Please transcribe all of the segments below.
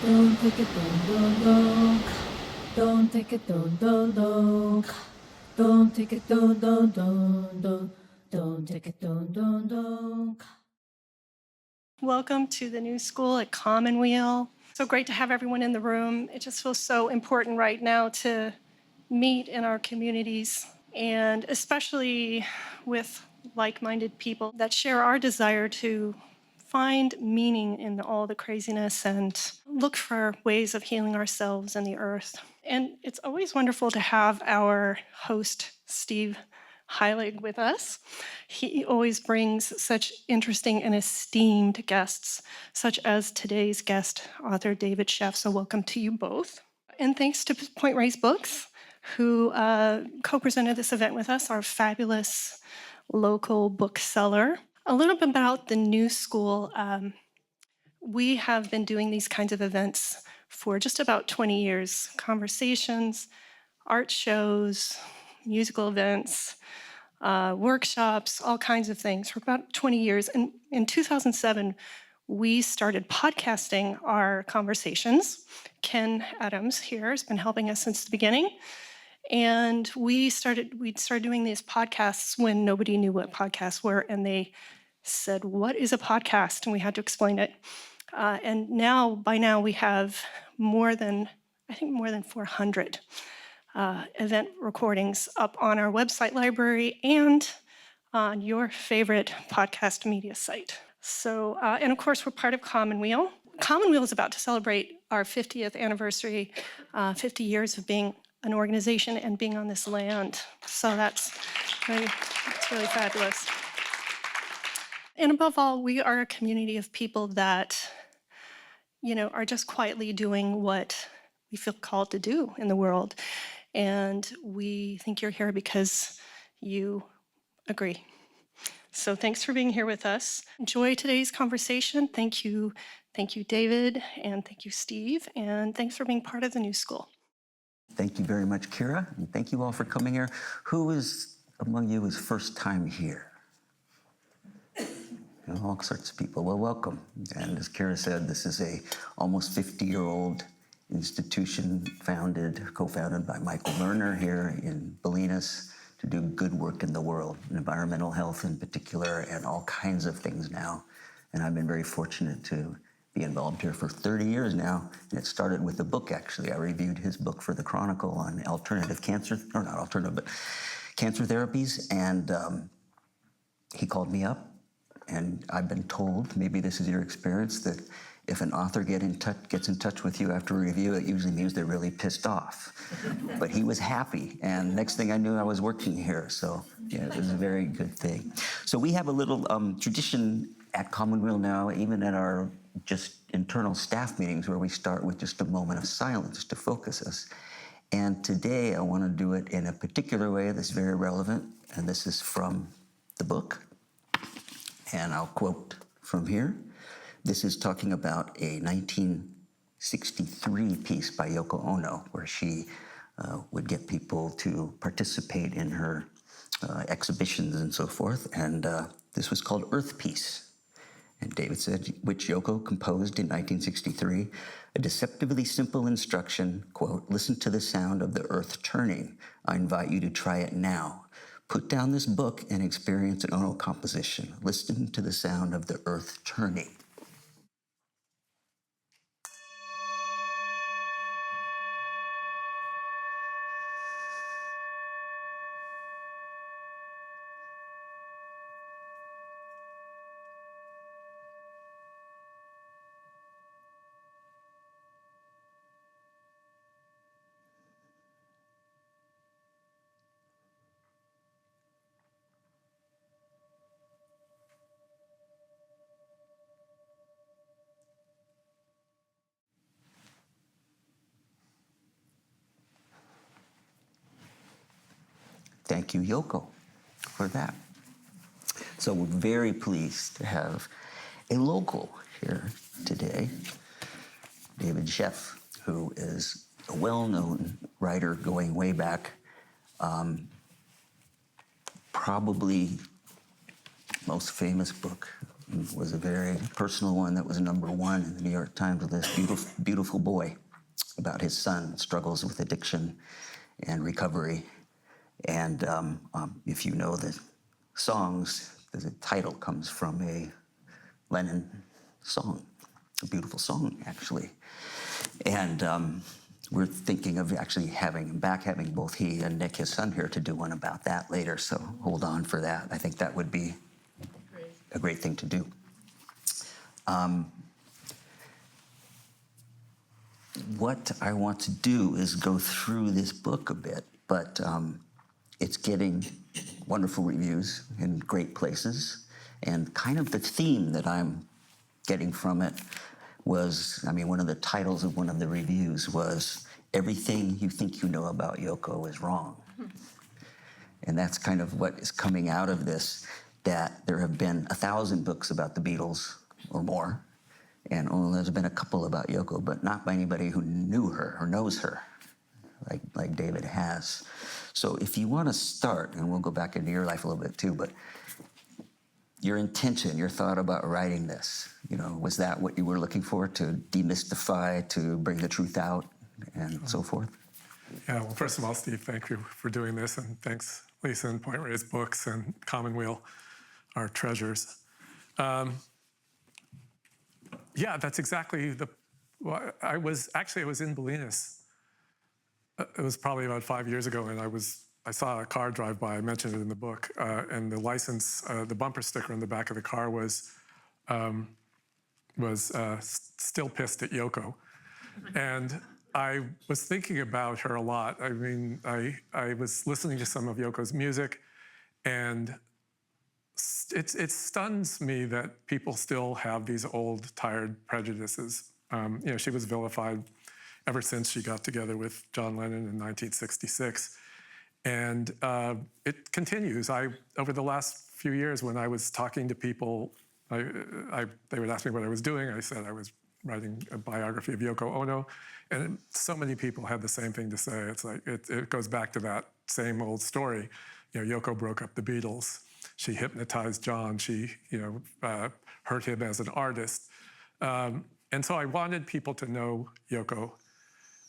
Don't take it, don't. Don't take it, don't. Don't take it, don't. Don't take it, don't. Welcome to the new school at Commonweal. So great to have everyone in the room. It just feels so important right now to meet in our communities, and especially with like-minded people that share our desire to find meaning in all the craziness and look for ways of healing ourselves and the earth. And it's always wonderful to have our host, Steve Heilig, with us. He always brings such interesting and esteemed guests, such as today's guest, author David Sheff. So welcome to you both. And thanks to Point Reyes Books, who co-presented this event with us, our fabulous local bookseller. A little bit about the new school. We have been doing these kinds of events for just about 20 years. Conversations, art shows, musical events, workshops, all kinds of things for about 20 years. And in 2007, we started podcasting our conversations. Ken Adams here has been helping us since the beginning. And we'd started doing these podcasts when nobody knew what podcasts were, and they said, "What is a podcast?" And we had to explain it. And by now we have more than 400 event recordings up on our website library and on your favorite podcast media site. So, and of course, we're part of Commonweal. Commonweal is about to celebrate our 50th anniversary, 50 years of being an organization and being on this land. So that's really fabulous. And above all, we are a community of people that, are just quietly doing what we feel called to do in the world. And we think you're here because you agree. So thanks for being here with us. Enjoy today's conversation. Thank you, David, and thank you, Steve, and thanks for being part of the new school. Thank you very much, Kira, and thank you all for coming here. Who among you is first time here? All sorts of people. Well, welcome. And as Kira said, this is a almost 50-year-old institution co-founded by Michael Lerner here in Bolinas to do good work in the world, environmental health in particular, and all kinds of things now. And I've been very fortunate to be involved here for 30 years now. And it started with a book, actually. I reviewed his book for the Chronicle on cancer therapies. And he called me up. And I've been told, maybe this is your experience, that if an author gets in touch with you after a review, it usually means they're really pissed off. But he was happy, and next thing I knew, I was working here. So yeah, it was a very good thing. So we have a little tradition at Commonweal now, even at our just internal staff meetings, where we start with just a moment of silence to focus us. And today I want to do it in a particular way that's very relevant, and this is from the book. And I'll quote from here. This is talking about a 1963 piece by Yoko Ono, where she would get people to participate in her exhibitions and so forth. And this was called Earth Peace. And David said, which Yoko composed in 1963, a deceptively simple instruction, quote, "Listen to the sound of the earth turning. I invite you to try it now. Put down this book and experience an Ono composition. Listen to the sound of the earth turning." Thank you, Yoko, for that. So we're very pleased to have a local here today, David Sheff, who is a well-known writer going way back. Probably most famous book was a very personal one that was #1 in the New York Times with this beautiful, beautiful boy about his son struggles with addiction and recovery. And if you know the songs, the title comes from a Lennon song, a beautiful song, actually. And we're thinking of actually having both he and Nick, his son, here to do one about that later. So hold on for that. I think that would be a great thing to do. What I want to do is go through this book a bit, but it's getting wonderful reviews in great places. And kind of the theme that I'm getting from it was, one of the titles of one of the reviews was, "Everything you think you know about Yoko is wrong." And that's kind of what is coming out of this, that there have been 1,000 books about the Beatles or more, and only there's been a couple about Yoko, but not by anybody who knew her or knows her, like David has. So if you want to start, and we'll go back into your life a little bit too, but your intention, your thought about writing this, was that what you were looking for, to demystify, to bring the truth out, and so forth? Yeah, well, first of all, Steve, thank you for doing this, and thanks, Lisa and Point Reyes Books and Commonweal, our treasures. Yeah, that's exactly I was in Bolinas. It was probably about 5 years ago, and I saw a car drive by. I mentioned it in the book, and the license, the bumper sticker on the back of the car was "Still pissed at Yoko," and I was thinking about her a lot. I was listening to some of Yoko's music, and it stuns me that people still have these old, tired prejudices. She was vilified ever since she got together with John Lennon in 1966. And it continues. Over the last few years, when I was talking to people, they would ask me what I was doing. I said I was writing a biography of Yoko Ono. And so many people had the same thing to say. It's like, it goes back to that same old story. Yoko broke up the Beatles. She hypnotized John. She, hurt him as an artist. And so I wanted people to know Yoko,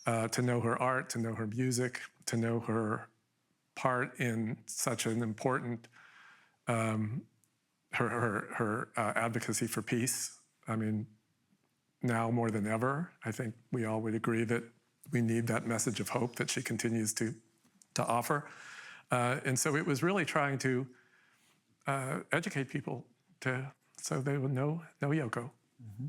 to know her art, to know her music, to know her part in such an important, her advocacy for peace. Now more than ever, I think we all would agree that we need that message of hope that she continues to offer. And so it was really trying to educate people so they would know Yoko. Mm-hmm.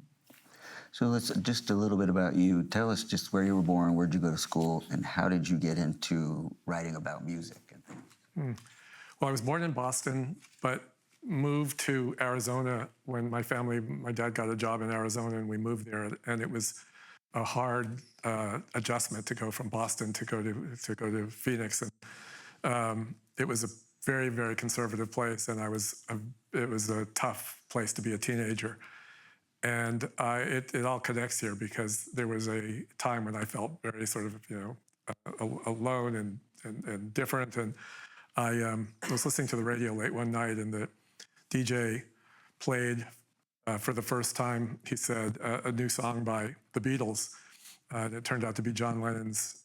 So let's just a little bit about you. Tell us just where you were born, where'd you go to school, and how did you get into writing about music and things? Well, I was born in Boston, but moved to Arizona when my dad got a job in Arizona, and we moved there, and it was a hard adjustment to go from Boston to go to Phoenix, and it was a very, very conservative place, and it was a tough place to be a teenager. And it all connects here, because there was a time when I felt very sort of, alone and different. And I was listening to the radio late one night, and the DJ played for the first time, he said, a new song by the Beatles. And it turned out to be John Lennon's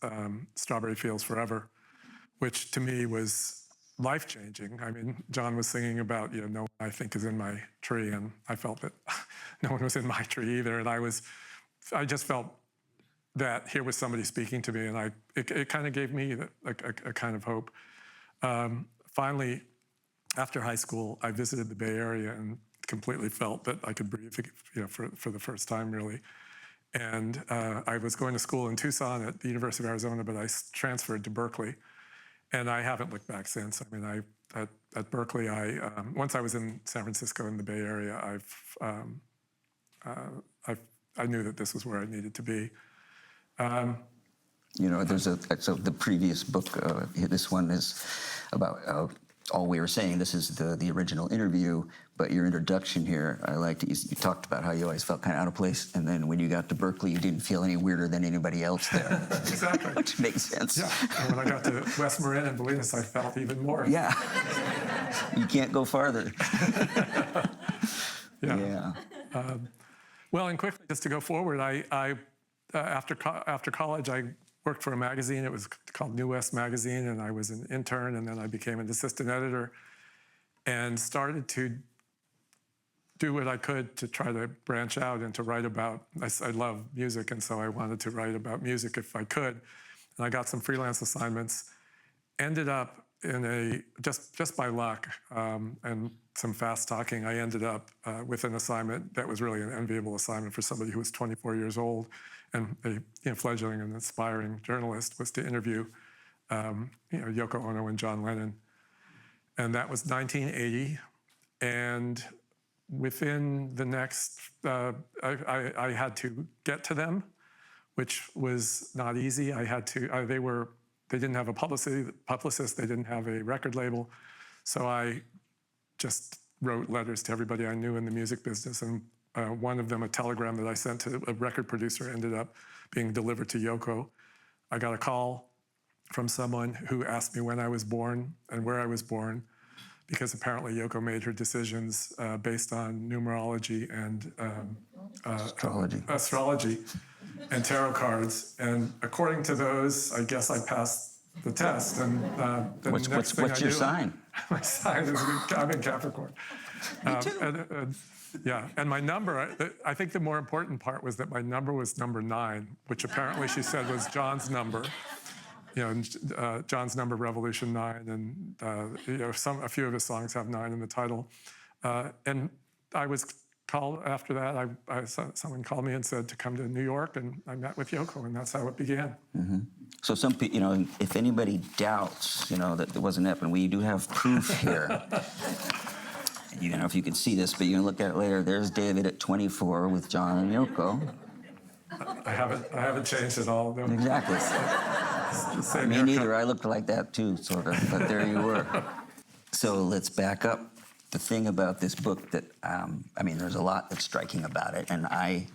Strawberry Fields Forever, which to me was life-changing. John was singing about, no one I think is in my tree, and I felt that no one was in my tree either. And I just felt that here was somebody speaking to me, and it kind of gave me a kind of hope. Finally, after high school, I visited the Bay Area and completely felt that I could breathe, for the first time, really. And I was going to school in Tucson at the University of Arizona, but I transferred to Berkeley. And I haven't looked back since. At Berkeley, once I was in San Francisco in the Bay Area, I knew that this was where I needed to be. There's so the previous book, this one is about all we were saying. This is the original interview, but your introduction here, I liked it. You talked about how you always felt kind of out of place, and then when you got to Berkeley, you didn't feel any weirder than anybody else there. Exactly. Which makes sense. Yeah, and when I got to West Marin and Bolinas, I felt even more. Yeah, you can't go farther. Yeah. Well, and quickly, just to go forward, after college, I worked for a magazine. It was called New West Magazine, and I was an intern, and then I became an assistant editor and started to do what I could to try to branch out and to write about. I love music, and so I wanted to write about music if I could. And I got some freelance assignments. Ended up in just by luck and some fast talking, I ended up with an assignment that was really an enviable assignment for somebody who was 24 years old and a fledgling and aspiring journalist, was to interview Yoko Ono and John Lennon. And that was 1980. And within the next, I had to get to them, which was not easy. I had to, they didn't have a publicist, they didn't have a record label. So I just wrote letters to everybody I knew in the music business. And one of them, a telegram that I sent to a record producer, ended up being delivered to Yoko. I got a call from someone who asked me when I was born and where I was born, because apparently Yoko made her decisions based on numerology and astrology and tarot cards. And according to those, I guess I passed the test. And what's your sign? My sign is I'm in Capricorn. Me too. Yeah, and my number, I think the more important part was that my number was number 9, which apparently she said was John's number. John's number, Revolution 9, and a few of his songs have 9 in the title. And I was called after that. Someone called me and said to come to New York, and I met with Yoko, and that's how it began. Mm-hmm. So some people, if anybody doubts, that it wasn't it, and we do have proof here. If you can see this, but you can look at it later. There's David at 24 with John and Yoko. I haven't changed at all. No. Exactly. Me neither. I looked like that too, sort of, but there you were. So let's back up. The thing about this book that, there's a lot that's striking about it, and I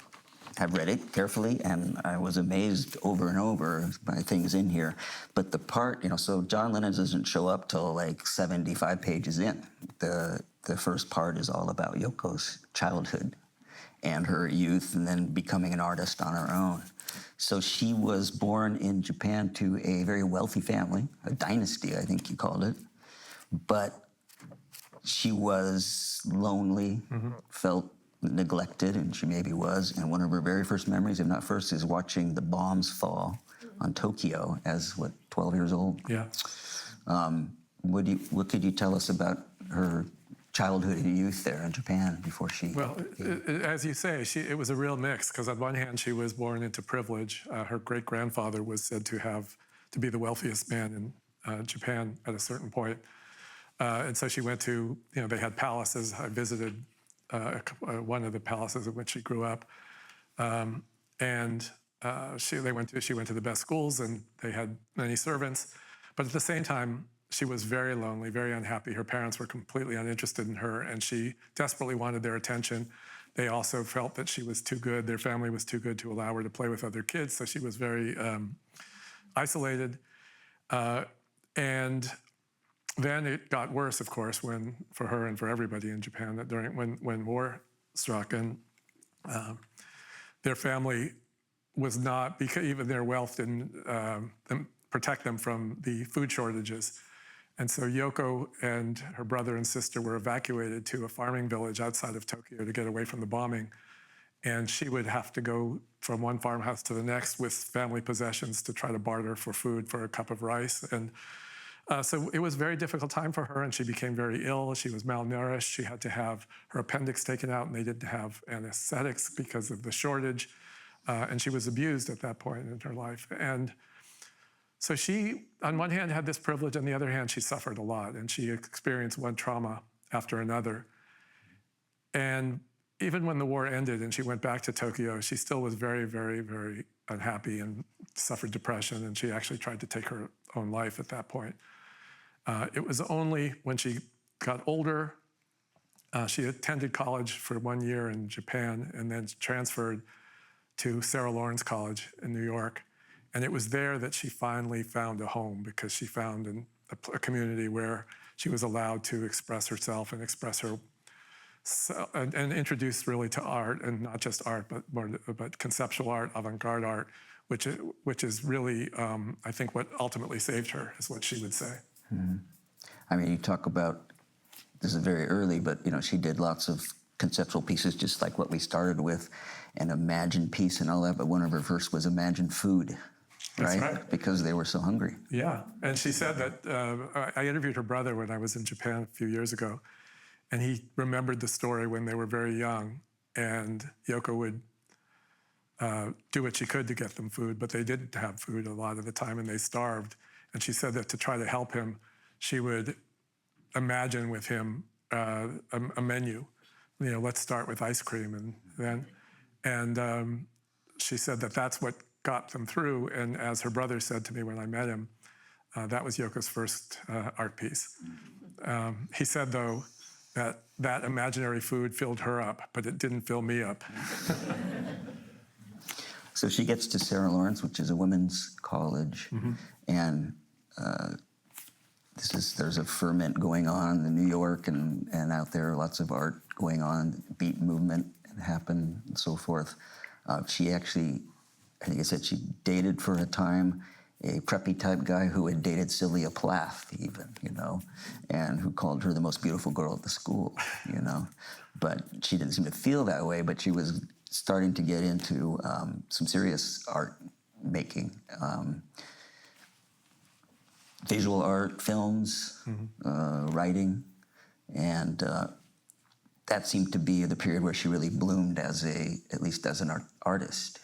have read it carefully, and I was amazed over and over by things in here. But the part, so John Lennon doesn't show up till like 75 pages in. The first part is all about Yoko's childhood and her youth, and then becoming an artist on her own. So she was born in Japan to a very wealthy family, a dynasty, I think you called it. But she was lonely, felt neglected, and she maybe was. And one of her very first memories, if not first, is watching the bombs fall on Tokyo as, 12 years old? Yeah. What could you tell us about her childhood and youth there in Japan before she... Well, as you say, it was a real mix, because on one hand, she was born into privilege. Her great-grandfather was said to be the wealthiest man in Japan at a certain point. And so she went to, they had palaces. I visited one of the palaces in which she grew up. She went to the best schools, and they had many servants. But at the same time, she was very lonely, very unhappy. Her parents were completely uninterested in her, and she desperately wanted their attention. They also felt that she was too good. Their family was too good to allow her to play with other kids, so she was very isolated. And then it got worse, of course, for her and for everybody in Japan, when war struck, and their family was not, because even their wealth didn't protect them from the food shortages. And so Yoko and her brother and sister were evacuated to a farming village outside of Tokyo to get away from the bombing. And she would have to go from one farmhouse to the next with family possessions to try to barter for food for a cup of rice. And so it was a very difficult time for her, and she became very ill. She was malnourished. She had to have her appendix taken out, and they didn't have anesthetics because of the shortage. And she was abused at that point in her life. And so she, on one hand, had this privilege. On the other hand, she suffered a lot, and she experienced one trauma after another. And even when the war ended and she went back to Tokyo, she still was very, very, very unhappy and suffered depression, and she actually tried to take her own life at that point. It was only when she got older, she attended college for 1 year in Japan and then transferred to Sarah Lawrence College in New York. And it was there that she finally found a home, because she found a community where she was allowed to express herself and express her and introduced really to art, and not just art, but conceptual art, avant-garde art, which is really, I think, what ultimately saved her, is what she would say. I mean, you talk about, this is very early, but she did lots of conceptual pieces, just like what we started with, an imagined piece and all that, but one of her first was imagined food. That's right. Because they were so hungry. Yeah, and she said that, I interviewed her brother when I was in Japan a few years ago, and he remembered the story when they were very young, and Yoko would do what she could to get them food, but they didn't have food a lot of the time, and they starved. And she said that to try to help him, she would imagine with him a menu. Let's start with ice cream, and she said that that's what got them through. And as her brother said to me when I met him, that was Yoko's first art piece. He said, though, that imaginary food filled her up, but it didn't fill me up. So she gets to Sarah Lawrence, which is a women's college, and there's a ferment going on in New York and out there, lots of art going on, beat movement happened and so forth. She actually, I think I said she dated for a time a preppy type guy who had dated Sylvia Plath even, and who called her the most beautiful girl at the school, But she didn't seem to feel that way, but she was starting to get into some serious art making. Visual art, films, writing, and that seemed to be the period where she really bloomed at least as an artist,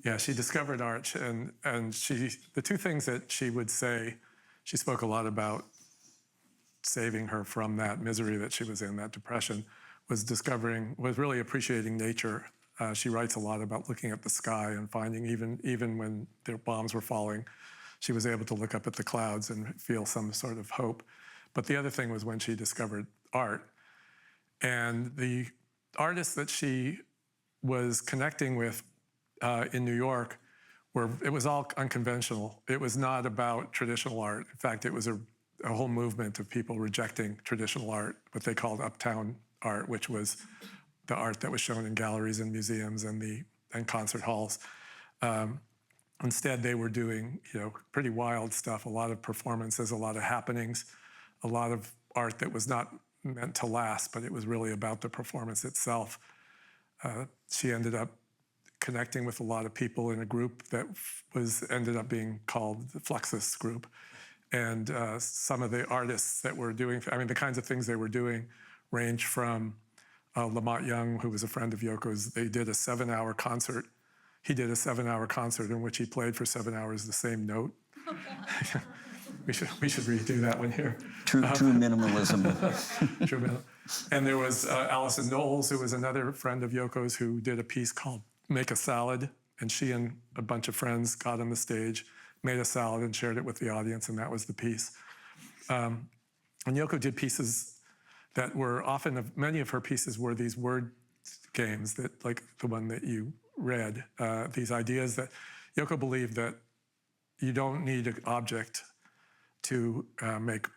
Yeah, she discovered art, and the two things that she would say, she spoke a lot about saving her from that misery that she was in, that depression, was really appreciating nature. She writes a lot about looking at the sky and finding, even when their bombs were falling, she was able to look up at the clouds and feel some sort of hope. But the other thing was when she discovered art. And the artists that she was connecting with in New York, it was all unconventional. It was not about traditional art. In fact, it was a whole movement of people rejecting traditional art, what they called uptown art, which was the art that was shown in galleries and museums and concert halls. Instead, they were doing pretty wild stuff, a lot of performances, a lot of happenings, a lot of art that was not meant to last, but it was really about the performance itself. She ended up connecting with a lot of people in a group that ended up being called the Fluxus group. And some of the artists that were doing, the kinds of things they were doing range from Lamont Young, who was a friend of Yoko's. They did a 7-hour concert. He did a 7-hour concert in which he played for 7 hours the same note. We should redo that one here. True minimalism. True minimalism. And there was Alison Knowles, who was another friend of Yoko's, who did a piece called Make a Salad. And she and a bunch of friends got on the stage, made a salad, and shared it with the audience, and that was the piece. And Yoko did pieces that were many of her pieces were these word games, that, like the one that you read, these ideas that Yoko believed that you don't need an object to make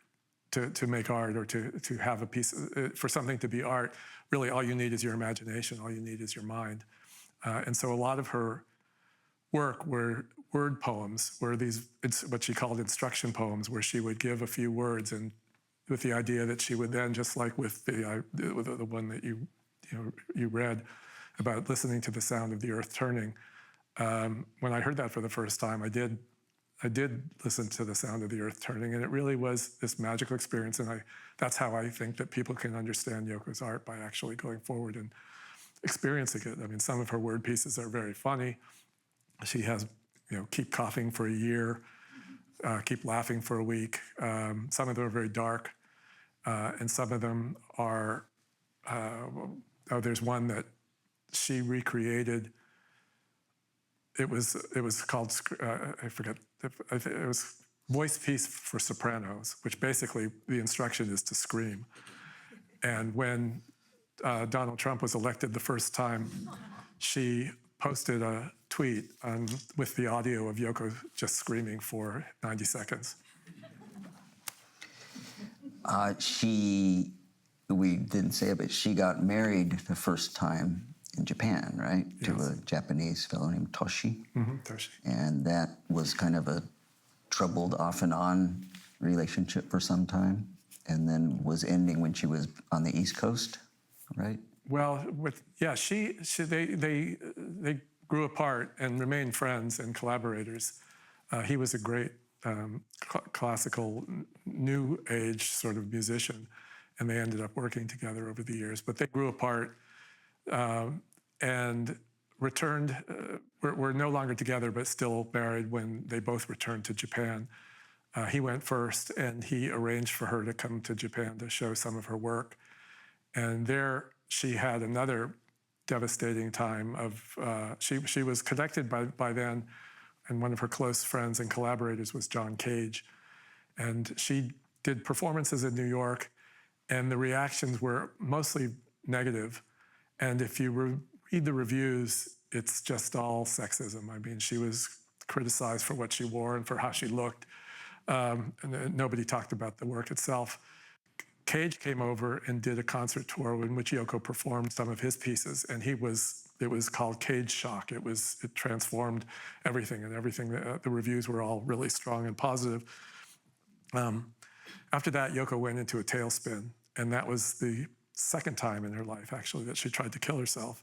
art, or to have a piece, for something to be art. Really, all you need is your imagination, all you need is your mind. And so a lot of her work were word poems, it's what she called instruction poems, where she would give a few words, and with the idea that she would then, just like with the one that you read about listening to the sound of the earth turning. When I heard that for the first time, I did listen to the sound of the earth turning, and it really was this magical experience. And that's how I think that people can understand Yoko's art, by actually going forward and experiencing it. Some of her word pieces are very funny. She has, keep coughing for a year, keep laughing for a week. Some of them are very dark, and some of them are, there's one that she recreated. It was called, I forget, it was voice piece for sopranos, which basically the instruction is to scream. And when Donald Trump was elected the first time, she posted a tweet with the audio of Yoko just screaming for 90 seconds. She we didn't say it, but she got married the first time in Japan, right? Yes. To a Japanese fellow named Toshi. Toshi. And that was kind of a troubled off and on relationship for some time, and then was ending when she was on the East Coast, right? Well, they grew apart and remained friends and collaborators. He was a great classical, new age sort of musician, and they ended up working together over the years. But they grew apart and returned, were no longer together, but still married when they both returned to Japan. He went first, and he arranged for her to come to Japan to show some of her work. And there she had another devastating time of, she was connected by then, and one of her close friends and collaborators was John Cage. And she did performances in New York, and the reactions were mostly negative. And if you read the reviews, it's just all sexism. I mean, she was criticized for what she wore and for how she looked. And nobody talked about the work itself. Cage came over and did a concert tour in which Yoko performed some of his pieces, and it was called Cage Shock. It transformed everything, and the reviews were all really strong and positive. After that, Yoko went into a tailspin, and that was the second time in her life, actually, that she tried to kill herself.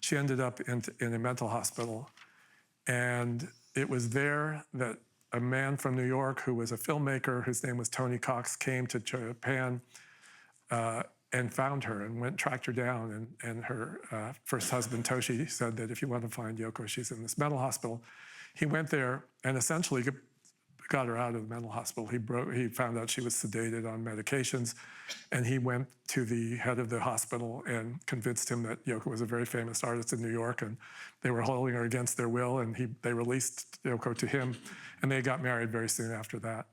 She ended up in a mental hospital, and it was there that a man from New York who was a filmmaker, whose name was Tony Cox, came to Japan and found her and tracked her down. And her first husband, Toshi, said that if you want to find Yoko, she's in this mental hospital. He went there and essentially got her out of the mental hospital. He found out she was sedated on medications, and he went to the head of the hospital and convinced him that Yoko was a very famous artist in New York, and they were holding her against their will, and they released Yoko to him, and they got married very soon after that.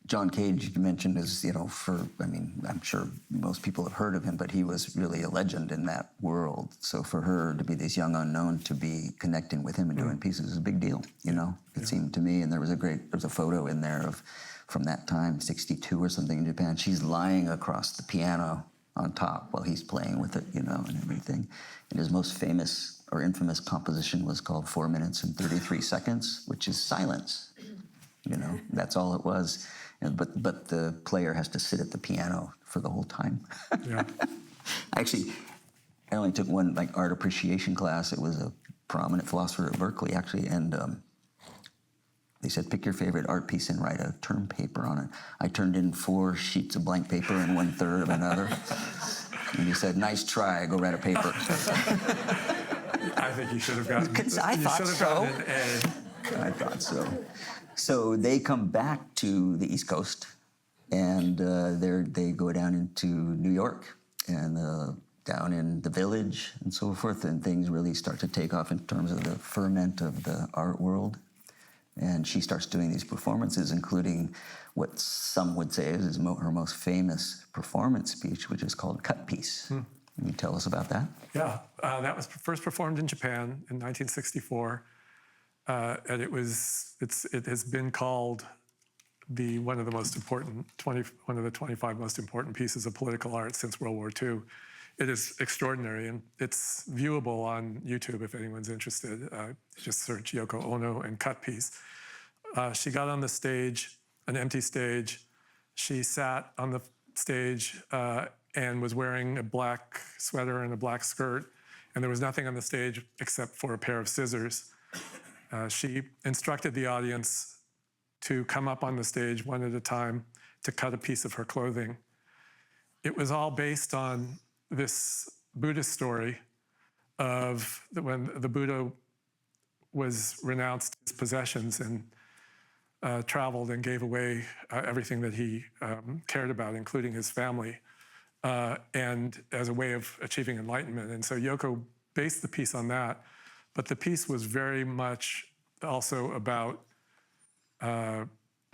John Cage, you mentioned, is, I'm sure most people have heard of him, but he was really a legend in that world. So for her to be this young unknown, to be connecting with him and doing pieces is a big deal, It seemed to me. And there's a photo in there from that time, 62 or something in Japan. She's lying across the piano on top while he's playing with it, and everything. And his most famous or infamous composition was called 4 minutes and 33 seconds, which is silence. That's all it was. But the player has to sit at the piano for the whole time. Yeah. Actually, I only took one art appreciation class. It was a prominent philosopher at Berkeley, actually, and they said, pick your favorite art piece and write a term paper on it. I turned in 4 sheets of blank paper and 1/3 of another. And he said, nice try, go write a paper. I think you should have gotten, I thought so. Gotten an A. I thought so. So they come back to the East Coast, and they go down into New York and down in the Village and so forth, and things really start to take off in terms of the ferment of the art world. And she starts doing these performances, including what some would say is her most famous performance speech, which is called Cut Piece. Can you tell us about that? Yeah, that was first performed in Japan in 1964. And it has been called one of the 25 most important pieces of political art since World War II. It is extraordinary, and it's viewable on YouTube if anyone's interested. Just search Yoko Ono and Cut Piece. She got on the stage, an empty stage. She sat on the stage and was wearing a black sweater and a black skirt, and there was nothing on the stage except for a pair of scissors. She instructed the audience to come up on the stage one at a time to cut a piece of her clothing. It was all based on this Buddhist story of when the Buddha was renounced his possessions and traveled and gave away everything that he cared about, including his family, and as a way of achieving enlightenment. And so Yoko based the piece on that. But the piece was very much also about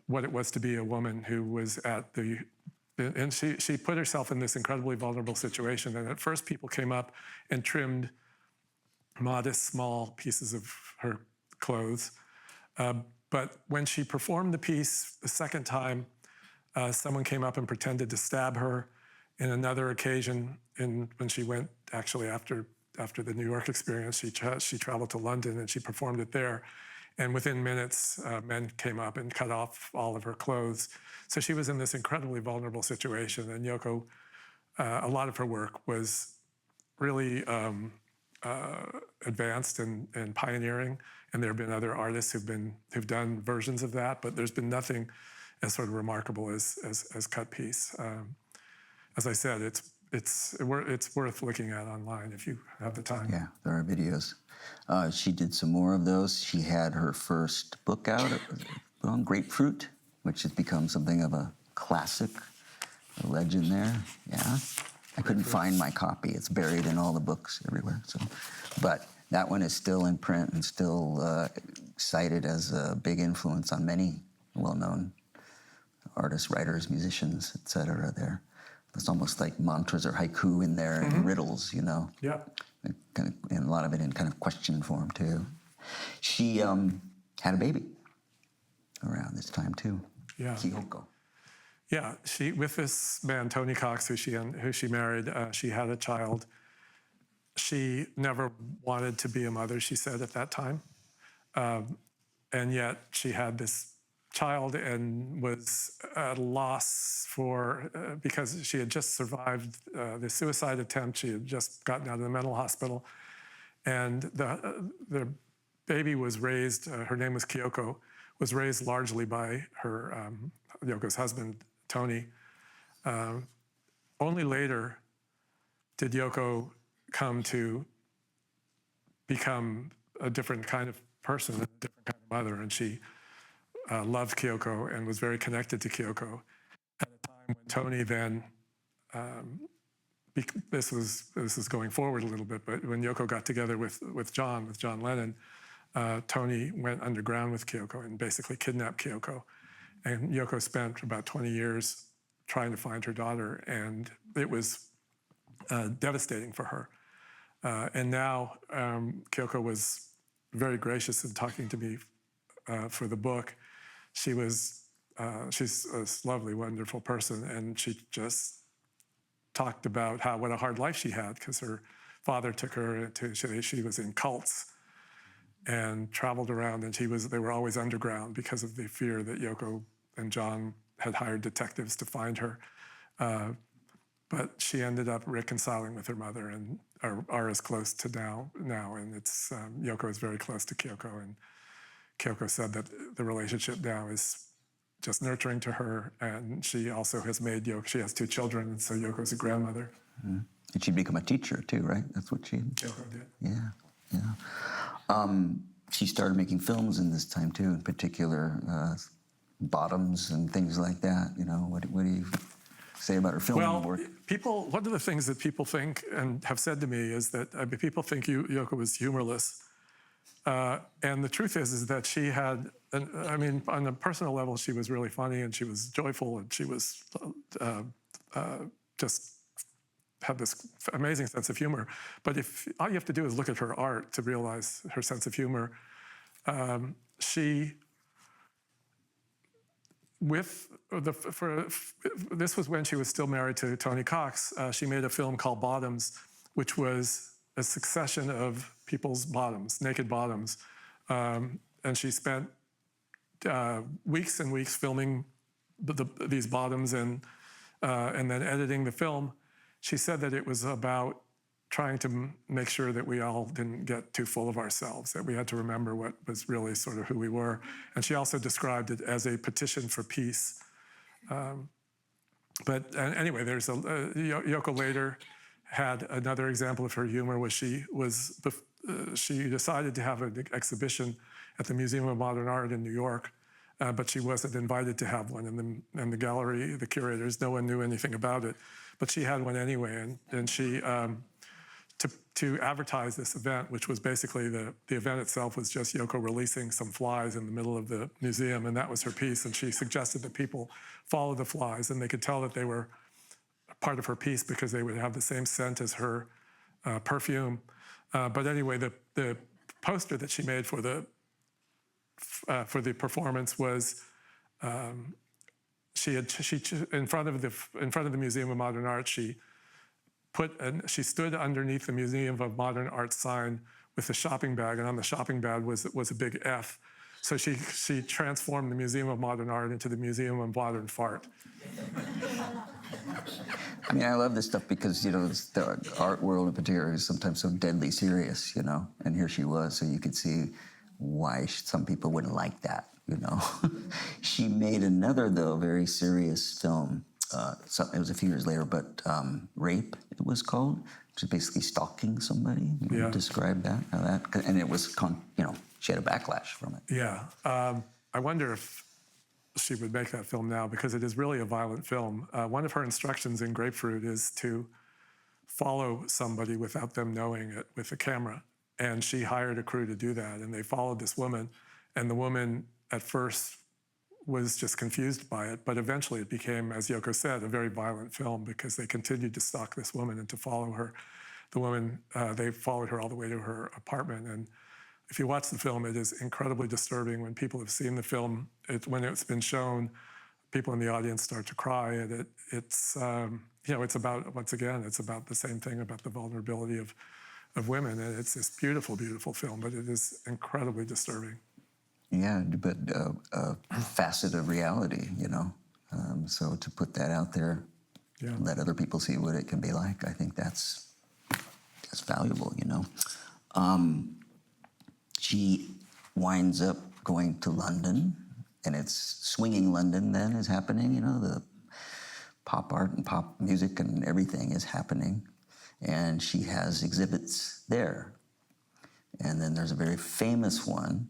what it was to be a woman who was and she put herself in this incredibly vulnerable situation. And at first people came up and trimmed modest, small pieces of her clothes. But when she performed the piece the second time, Someone came up and pretended to stab her. In another occasion, when she went, actually after the New York experience, she traveled to London and she performed it there. And within minutes, men came up and cut off all of her clothes. So she was in this incredibly vulnerable situation. And Yoko, a lot of her work was really advanced and pioneering. And there have been other artists who've done versions of that, but there's been nothing as sort of remarkable as Cut Piece. As I said, it's worth looking at online if you have the time. Yeah, there are videos. She did some more of those. She had her first book out on Grapefruit, which has become something of a classic, a legend there. Yeah, I couldn't find my copy. It's buried in all the books everywhere. So, but that one is still in print and still cited as a big influence on many well-known artists, writers, musicians, etc. There, it's almost like mantras or haiku in there and riddles, you know. Yeah. And a lot of it in kind of question form too. She had a baby around this time too. Yeah. Kyoko. Yeah, with this man Tony Cox, who she married, she had a child. She never wanted to be a mother, she said at that time, and yet she had this child and was at a loss because she had just survived the suicide attempt. She had just gotten out of the mental hospital, and the baby was raised. Her name was Kyoko. Was raised largely by her Yoko's husband Tony. Only later did Yoko come to become a different kind of person, a different kind of mother, and she loved Kyoko and was very connected to Kyoko. At a time when Tony then, this is going forward a little bit, but when Yoko got together with John Lennon, Tony went underground with Kyoko and basically kidnapped Kyoko. And Yoko spent about 20 years trying to find her daughter, and it was devastating for her. And now Kyoko was very gracious in talking to me for the book. She's a lovely, wonderful person, and she just talked about what a hard life she had because her father took her to, she was in cults and traveled around, and they were always underground because of the fear that Yoko and John had hired detectives to find her. But she ended up reconciling with her mother and are as close to now, and it's Yoko is very close to Kyoko, and Kyoko said that the relationship now is just nurturing to her, and she also has made she has 2 children, and so Yoko's a grandmother. And she'd become a teacher too, right? That's what Kyoko did. Yeah. She started making films in this time too, in particular, Bottoms and things like that. You know, what do you say about her film work? Well, one of the things that people think and have said to me is that people think Yoko was humorless. And the truth is that she had, on a personal level, she was really funny and she was joyful and she was just had this amazing sense of humor. But all you have to do is look at her art to realize her sense of humor. This was when she was still married to Tony Cox. She made a film called Bottoms, which was a succession of people's bottoms, naked bottoms. And she spent weeks and weeks filming these bottoms and then editing the film. She said that it was about trying to make sure that we all didn't get too full of ourselves, that we had to remember what was really sort of who we were. And she also described it as a petition for peace. Anyway, Yoko later had another example of her humor, where she decided to have an exhibition at the Museum of Modern Art in New York, but she wasn't invited to have one. And the gallery, the curators, no one knew anything about it. But she had one anyway, and she, to advertise this event, which was basically the event itself was just Yoko releasing some flies in the middle of the museum, and that was her piece. And she suggested that people follow the flies, and they could tell that they were part of her piece because they would have the same scent as her perfume. But anyway, the poster that she made for the performance was in front of the Museum of Modern Art, she stood underneath the Museum of Modern Art sign with a shopping bag, and on the shopping bag was a big F. So she transformed the Museum of Modern Art into the Museum of Modern Fart. I mean, I love this stuff because, the art world in particular is sometimes so deadly serious, and here she was, so you could see why some people wouldn't like that, She made another, though, very serious film. It was a few years later, but Rape, it was called, which is basically stalking somebody. You Yeah. Describe that, how that, and it was, she had a backlash from it. Yeah. I wonder if she would make that film now, because it is really a violent film. One of her instructions in Grapefruit is to follow somebody without them knowing it with a camera. And she hired a crew to do that. And they followed this woman. And the woman at first was just confused by it. But eventually it became, as Yoko said, a very violent film, because they continued to stalk this woman and to follow her. The woman, they followed her all the way to her apartment. And if you watch the film, it is incredibly disturbing. When people have seen the film, when it's been shown, people in the audience start to cry. And it's about, once again, it's about the same thing, about the vulnerability of women. And it's this beautiful, beautiful film, but it is incredibly disturbing. Yeah, but a facet of reality, So to put that out there, Yeah. let other people see what it can be like, I think that's valuable, She winds up going to London, and it's swinging London then is happening, the pop art and pop music and everything is happening. And she has exhibits there. And then there's a very famous one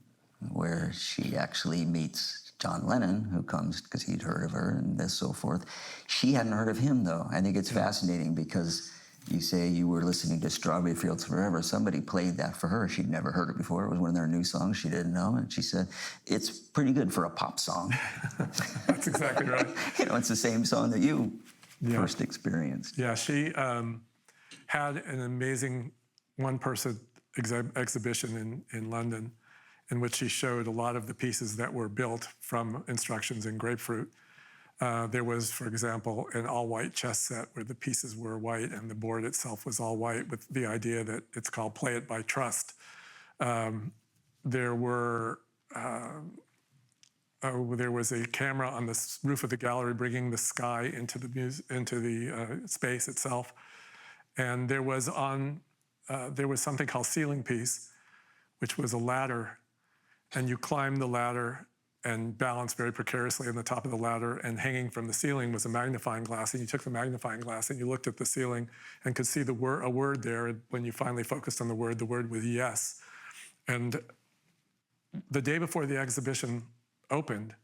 where she actually meets John Lennon, who comes because he'd heard of her and so forth. She hadn't heard of him, though. I think it's fascinating because you say you were listening to Strawberry Fields Forever. Somebody played that for her. She'd never heard it before. It was one of their new songs she didn't know. And she said, it's pretty good for a pop song. That's exactly right. It's the same song that you first experienced. Yeah, she had an amazing one-person exhibition in London, in which she showed a lot of the pieces that were built from instructions in Grapefruit. There was, for example, an all-white chess set where the pieces were white and the board itself was all white, with the idea that it's called Play It by Trust. There was a camera on the roof of the gallery bringing the sky into the space itself. And there was something called Ceiling Piece, which was a ladder, and you climbed the ladder and balanced very precariously on the top of the ladder, and hanging from the ceiling was a magnifying glass, and you took the magnifying glass and you looked at the ceiling and could see a word there, and when you finally focused on the word was yes. And the day before the exhibition opened,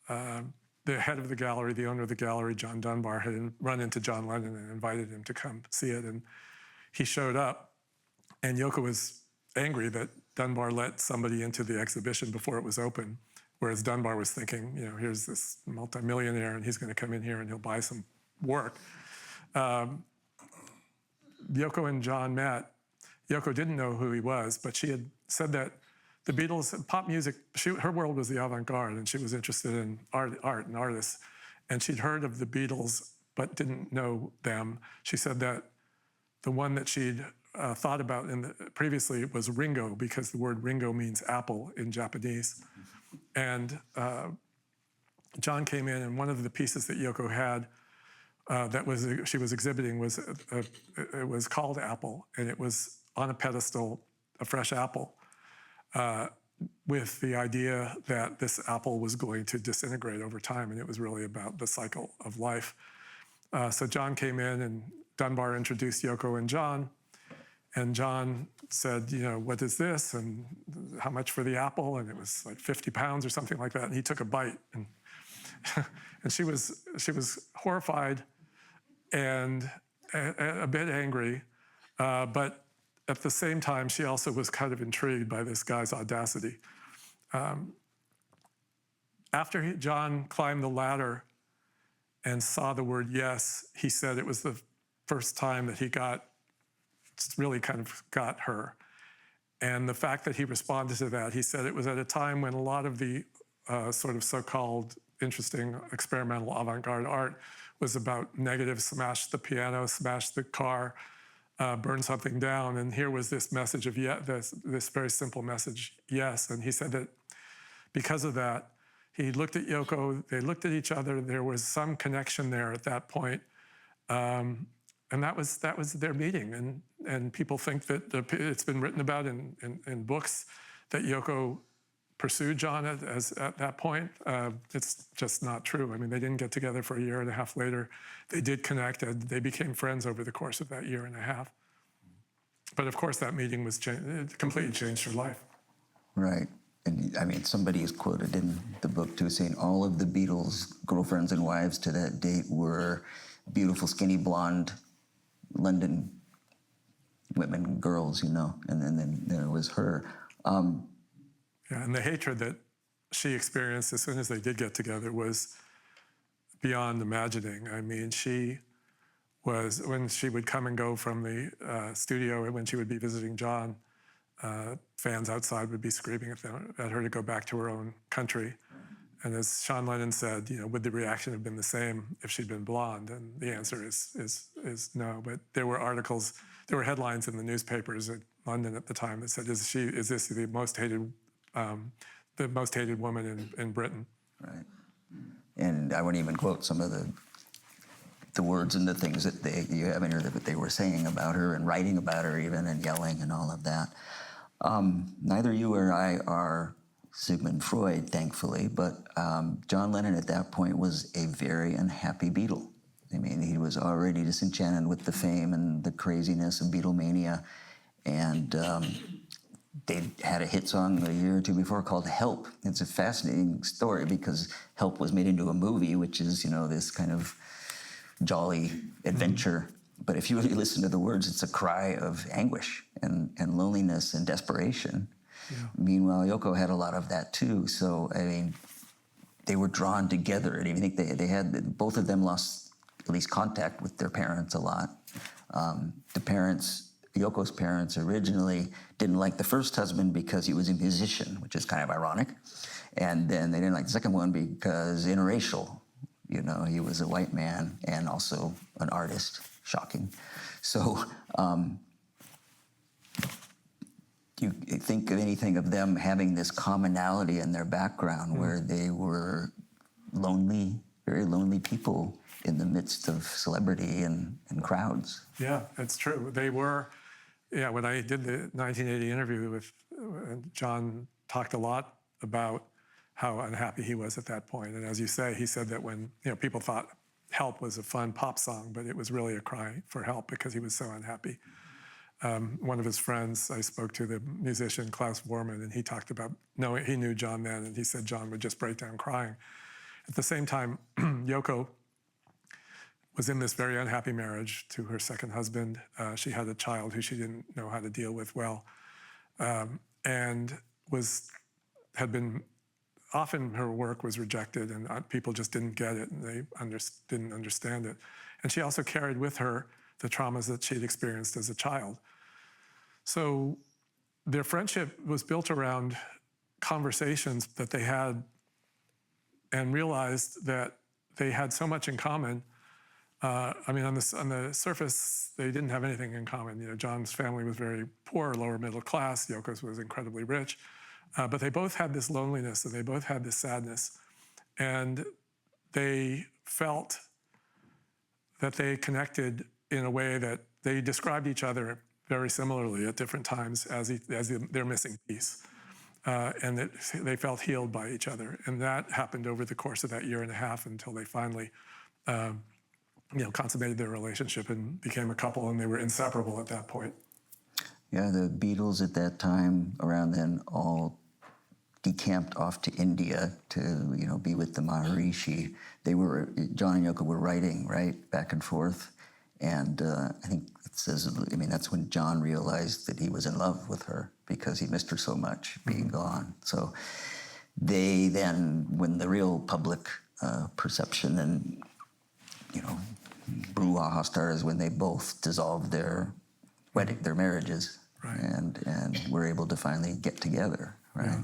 the head of the gallery, the owner of the gallery, John Dunbar, had run into John Lennon and invited him to come see it, and he showed up, and Yoko was angry that Dunbar let somebody into the exhibition before it was open. Whereas Dunbar was thinking, here's this multimillionaire and he's going to come in here and he'll buy some work. Yoko and John met. Yoko didn't know who he was, but she had said that the Beatles, pop music, her world was the avant-garde, and she was interested in art and artists. And she'd heard of the Beatles, but didn't know them. She said that the one that she'd thought about previously was Ringo, because the word Ringo means apple in Japanese. And John came in, and one of the pieces that Yoko had she was exhibiting it was called Apple, and it was on a pedestal, a fresh apple, with the idea that this apple was going to disintegrate over time, and it was really about the cycle of life. So John came in, and Dunbar introduced Yoko and John. And John said, what is this? And how much for the apple? And it was like 50 pounds or something like that. And he took a bite. And, and she was horrified and a bit angry. But at the same time, she also was kind of intrigued by this guy's audacity. After John climbed the ladder and saw the word yes, he said it was the first time that he really kind of got her. And the fact that he responded to that, he said it was at a time when a lot of the sort of so-called interesting experimental avant-garde art was about negative, smash the piano, smash the car, burn something down. And here was this message of this very simple message, yes. And he said that because of that, he looked at Yoko, they looked at each other, there was some connection there at that point. And that was their meeting. And people think that it's been written about in books that Yoko pursued John at that point. It's just not true. I mean, they didn't get together for a year and a half later. They did connect, and they became friends over the course of that year and a half. But of course, that meeting it completely changed her life. Right. And I mean, somebody is quoted in the book too, saying all of the Beatles' girlfriends and wives to that date were beautiful, skinny, blonde London women, girls, you know, and then there was her. Yeah, and the hatred that she experienced as soon as they did get together was beyond imagining. I mean, when she would come and go from the studio, and when she would be visiting John, fans outside would be screaming at her to go back to her own country. And as Sean Lennon said, you know, would the reaction have been the same if she'd been blonde? And the answer is no. But there were headlines in the newspapers in London at the time that said, "Is this the most hated woman in Britain?" Right. And I won't even quote some of the words and the things that you haven't heard that they were saying about her and writing about her even and yelling and all of that. Neither you or I are Sigmund Freud, thankfully, but John Lennon at that point was a very unhappy Beatle. I mean, he was already disenchanted with the fame and the craziness of Beatlemania, and they had a hit song a year or two before called Help. It's a fascinating story because Help was made into a movie, which is, you know, this kind of jolly adventure. But if you really listen to the words, it's a cry of anguish and loneliness and desperation. Yeah. Meanwhile, Yoko had a lot of that too. So, I mean, they were drawn together. And I think they had, both of them lost at least contact with their parents a lot. Yoko's parents originally didn't like the first husband because he was a musician, which is kind of ironic. And then they didn't like the second one because interracial. You know, he was a white man and also an artist. Shocking. So, do you think of anything of them having this commonality in their background where they were lonely, very lonely people in the midst of celebrity and crowds? Yeah, that's true. They were, when I did the 1980 interview with John, talked a lot about how unhappy he was at that point. And as you say, he said that when, you know, people thought Help was a fun pop song, but it was really a cry for help because he was so unhappy. One of his friends, I spoke to, the musician Klaus Bormann, and he talked about, he knew John then, and he said John would just break down crying. At the same time, Yoko was in this very unhappy marriage to her second husband. She had a child who she didn't know how to deal with well, and often her work was rejected and people just didn't get it and they didn't understand it. And she also carried with her the traumas that she'd experienced as a child. So their friendship was built around conversations that they had and realized that they had so much in common. I mean, on the surface, they didn't have anything in common. You know, John's family was very poor, lower middle class. Yoko's was incredibly rich. But they both had this loneliness and they both had this sadness. And they felt that they connected in a way that they described each other very similarly at different times as their missing piece. And that they felt healed by each other. And that happened over the course of that year and a half until they finally consummated their relationship and became a couple, and they were inseparable at that point. Yeah, the Beatles at that time, around then, all decamped off to India to, be with the Maharishi. John and Yoko were writing, right, back and forth. And I think it says, that's when John realized that he was in love with her because he missed her so much being gone. So they then, when the real public perception and, brouhaha started, when they both dissolved their marriages, right, and were able to finally get together, right?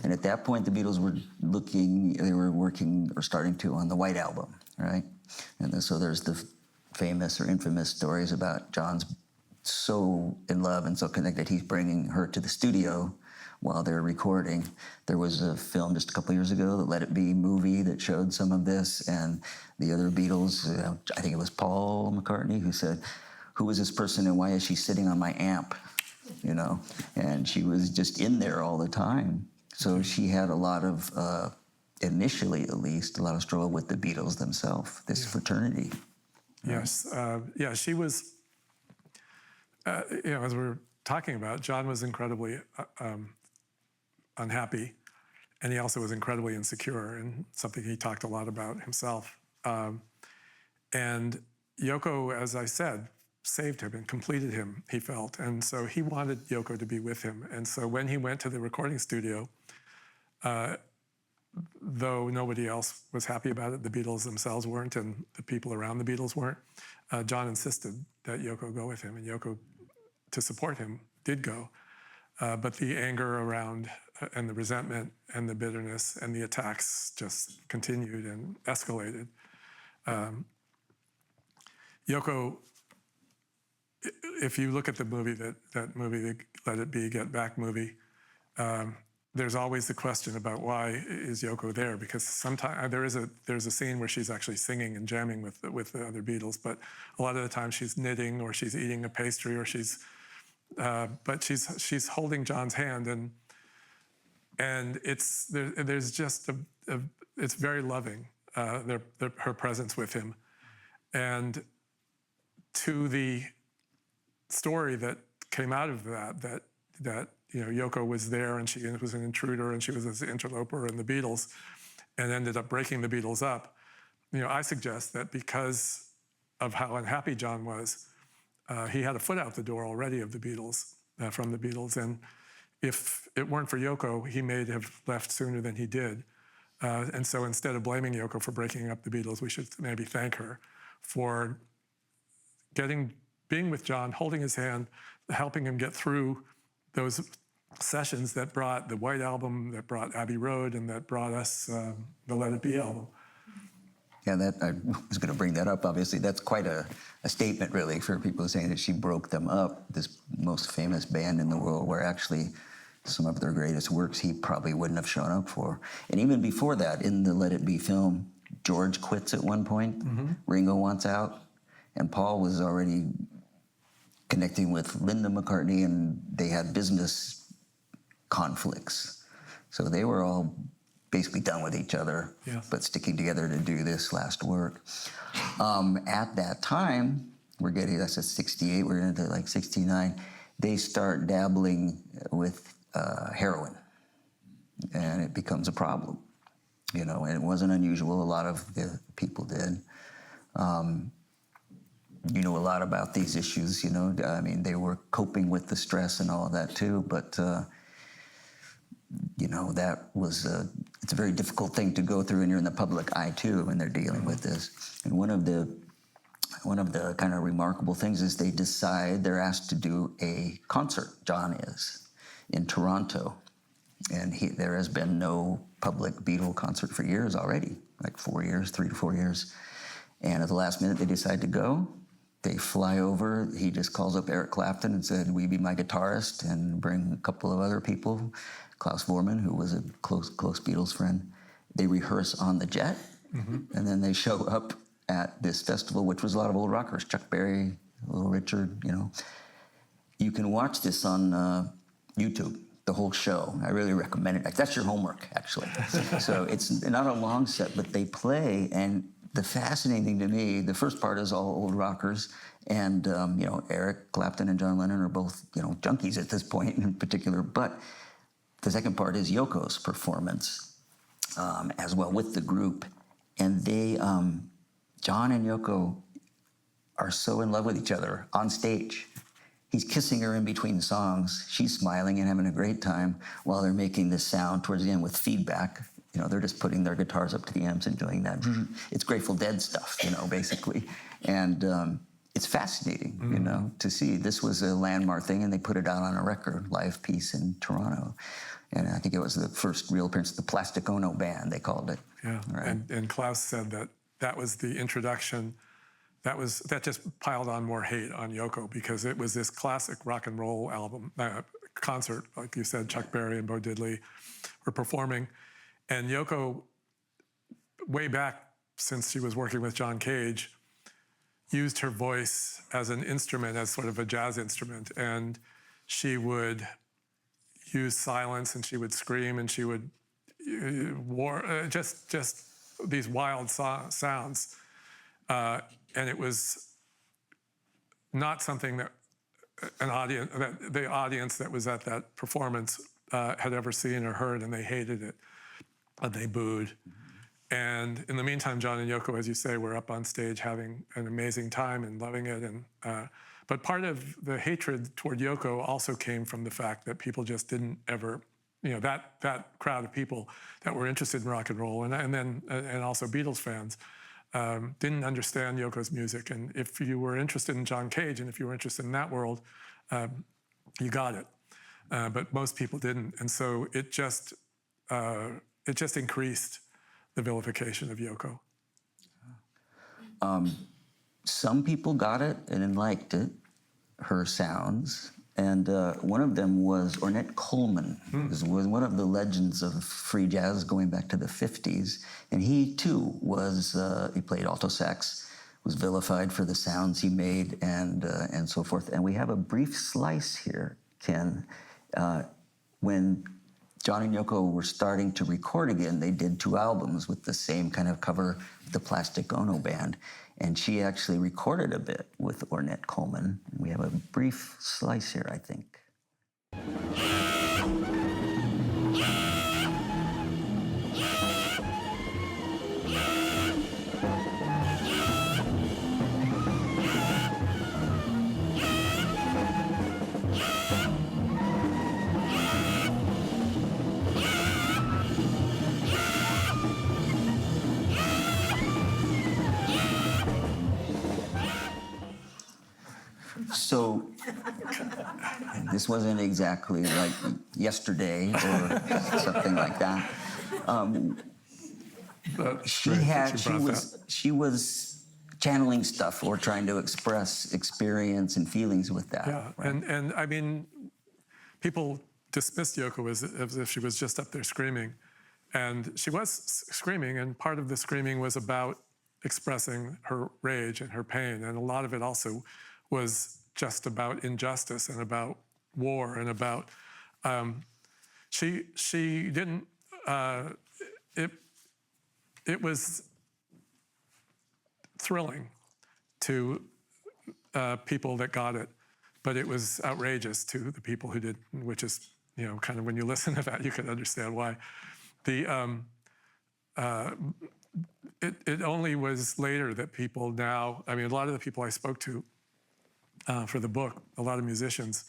And at that point, the Beatles were they were working or starting to on the White Album, right? And then, so there's the famous or infamous stories about John's so in love and so connected, he's bringing her to the studio while they're recording. There was a film just a couple years ago, the Let It Be movie, that showed some of this, and the other Beatles, I think it was Paul McCartney, who said, "Who is this person and why is she sitting on my amp?" You know, and she was just in there all the time. So she had a lot of, initially at least, a lot of struggle with the Beatles themselves, this fraternity. Yes, she was, as we were talking about, John was incredibly unhappy, and he also was incredibly insecure, and something he talked a lot about himself. And Yoko, as I said, saved him and completed him, he felt. And so he wanted Yoko to be with him. And so when he went to the recording studio, though nobody else was happy about it, the Beatles themselves weren't, and the people around the Beatles weren't, John insisted that Yoko go with him, and Yoko, to support him, did go. But the anger around and the resentment and the bitterness and the attacks just continued and escalated. Yoko, if you look at the movie, that movie, the Let It Be, Get Back movie, there's always the question about why is Yoko there? Because sometimes there's a scene where she's actually singing and jamming with the other Beatles, but a lot of the time she's knitting or she's eating a pastry or but she's holding John's hand, and there's just it's very loving, her presence with him, and to the story that came out of that Yoko was there and she was an intruder and she was an interloper in the Beatles and ended up breaking the Beatles up. I suggest that because of how unhappy John was, he had a foot out the door already of the Beatles, from the Beatles. And if it weren't for Yoko, he may have left sooner than he did. And so instead of blaming Yoko for breaking up the Beatles, we should maybe thank her for being with John, holding his hand, helping him get through those sessions that brought the White Album, that brought Abbey Road, and that brought us the Let It Be album. Yeah, I was going to bring that up. Obviously, that's quite a statement, really, for people saying that she broke them up, this most famous band in the world, where actually some of their greatest works he probably wouldn't have shown up for. And even before that, in the Let It Be film, George quits at one point, Ringo wants out, and Paul was already connecting with Linda McCartney, and they had business conflicts. So they were all basically done with each other, but sticking together to do this last work. At that time, that's at 68, we're into like 69, they start dabbling with heroin, and it becomes a problem, and it wasn't unusual. A lot of the people did. You know a lot about these issues, I mean, they were coping with the stress and all of that too, but that was it's a very difficult thing to go through, and you're in the public eye too when they're dealing with this. And one of the kind of remarkable things is they're asked to do a concert, John is, in Toronto, and there has been no public Beatle concert for years already, like 4 years, 3 to 4 years, and at the last minute they decide to go. They fly over. He just calls up Eric Clapton and said, "Will you be my guitarist?" and bring a couple of other people, Klaus Voormann, who was a close Beatles friend. They rehearse on the jet, and then they show up at this festival, which was a lot of old rockers, Chuck Berry, Little Richard, You can watch this on YouTube, the whole show. I really recommend it. That's your homework, actually. So it's not a long set, but they play, and the fascinating thing to me, the first part is all old rockers, and Eric Clapton and John Lennon are both junkies at this point in particular. But the second part is Yoko's performance as well with the group, and they, John and Yoko, are so in love with each other on stage. He's kissing her in between songs. She's smiling and having a great time while they're making this sound towards the end with feedback. They're just putting their guitars up to the amps and doing that. It's Grateful Dead stuff, basically. And it's fascinating, you know, to see. This was a landmark thing, and they put it out on a record, live piece in Toronto. And I think it was the first real appearance of the Plastic Ono Band, they called it. Yeah, Right. and Klaus said that that was the introduction. That just piled on more hate on Yoko, because it was this classic rock and roll album, concert, like you said, Chuck Berry and Bo Diddley were performing. And Yoko, way back since she was working with John Cage, used her voice as an instrument, as sort of a jazz instrument. And she would use silence, and she would scream, and she would just these wild sounds. And it was not something that the audience that was at that performance had ever seen or heard, and they hated it, and they booed. And in the meantime, John and Yoko, as you say, were up on stage having an amazing time and loving it. And but part of the hatred toward Yoko also came from the fact that people just didn't ever, that crowd of people that were interested in rock and roll, and also Beatles fans, didn't understand Yoko's music. And if you were interested in John Cage, and if you were interested in that world, you got it. But most people didn't. And so it just increased the vilification of Yoko. Some people got it and liked it, her sounds. And one of them was Ornette Coleman, who was one of the legends of free jazz going back to the 50s. And he, too, he played alto sax, was vilified for the sounds he made, and so forth. And we have a brief slice here, Ken. When John and Yoko were starting to record again, they did 2 albums with the same kind of cover, the Plastic Ono Band. And she actually recorded a bit with Ornette Coleman. We have a brief slice here, I think. So this wasn't exactly like yesterday or something like that. She was channeling stuff or trying to express experience and feelings with that. Yeah, right? and I mean, people dismissed Yoko as if she was just up there screaming. And she was screaming, and part of the screaming was about expressing her rage and her pain. And a lot of it also was just about injustice and about war and about, she didn't, it was thrilling to people that got it, but it was outrageous to the people who didn't, which is, kind of when you listen to that, you can understand why. It only was later that people now, I mean, a lot of the people I spoke to for the book, a lot of musicians,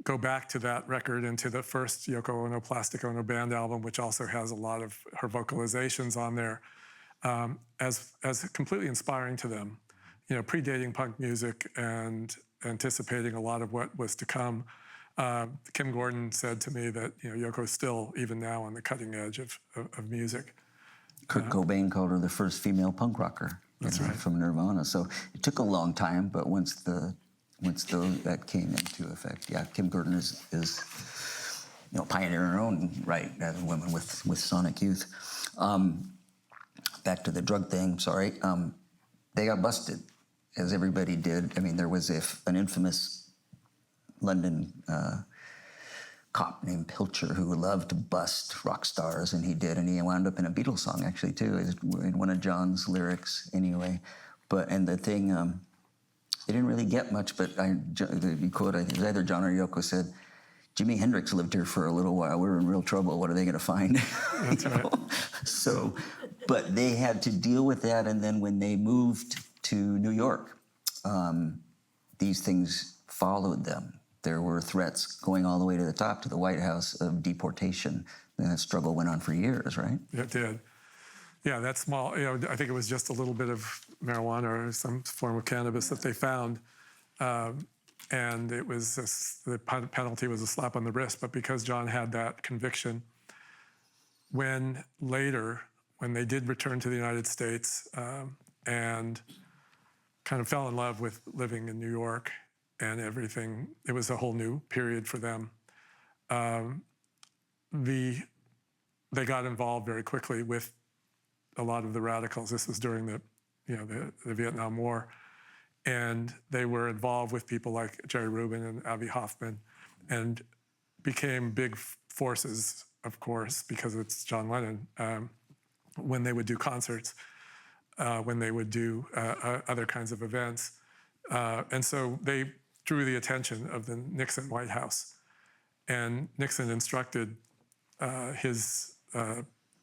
go back to that record and to the first Yoko Ono Plastic Ono Band album, which also has a lot of her vocalizations on there, as completely inspiring to them, predating punk music and anticipating a lot of what was to come. Kim Gordon said to me that Yoko's still, even now, on the cutting edge of music. Kurt Cobain called her the first female punk rocker. That's right. From Nirvana. So it took a long time, but once that came into effect, yeah, Kim Gordon is pioneering her own right as a woman with Sonic Youth. Back to the drug thing. Sorry, they got busted, as everybody did. I mean, there was an infamous London cop named Pilcher who loved to bust rock stars, and he did, and he wound up in a Beatles song actually too, in one of John's lyrics anyway. And the thing, they didn't really get much, but the quote, it was either John or Yoko said, "Jimi Hendrix lived here for a little while. We're in real trouble. What are they going to find?" That's right. So, but they had to deal with that, and then when they moved to New York, these things followed them. There were threats going all the way to the top, to the White House, of deportation. And that struggle went on for years, right? It did. Yeah, that small, I think it was just a little bit of marijuana or some form of cannabis that they found. And it was, the penalty was a slap on the wrist. But because John had that conviction, when they did return to the United States and kind of fell in love with living in New York and everything, it was a whole new period for them. They got involved very quickly with a lot of the radicals. This was during the Vietnam War. And they were involved with people like Jerry Rubin and Abbie Hoffman and became big forces, of course, because it's John Lennon, when they would do concerts, when they would do other kinds of events. And so they drew the attention of the Nixon White House. And Nixon instructed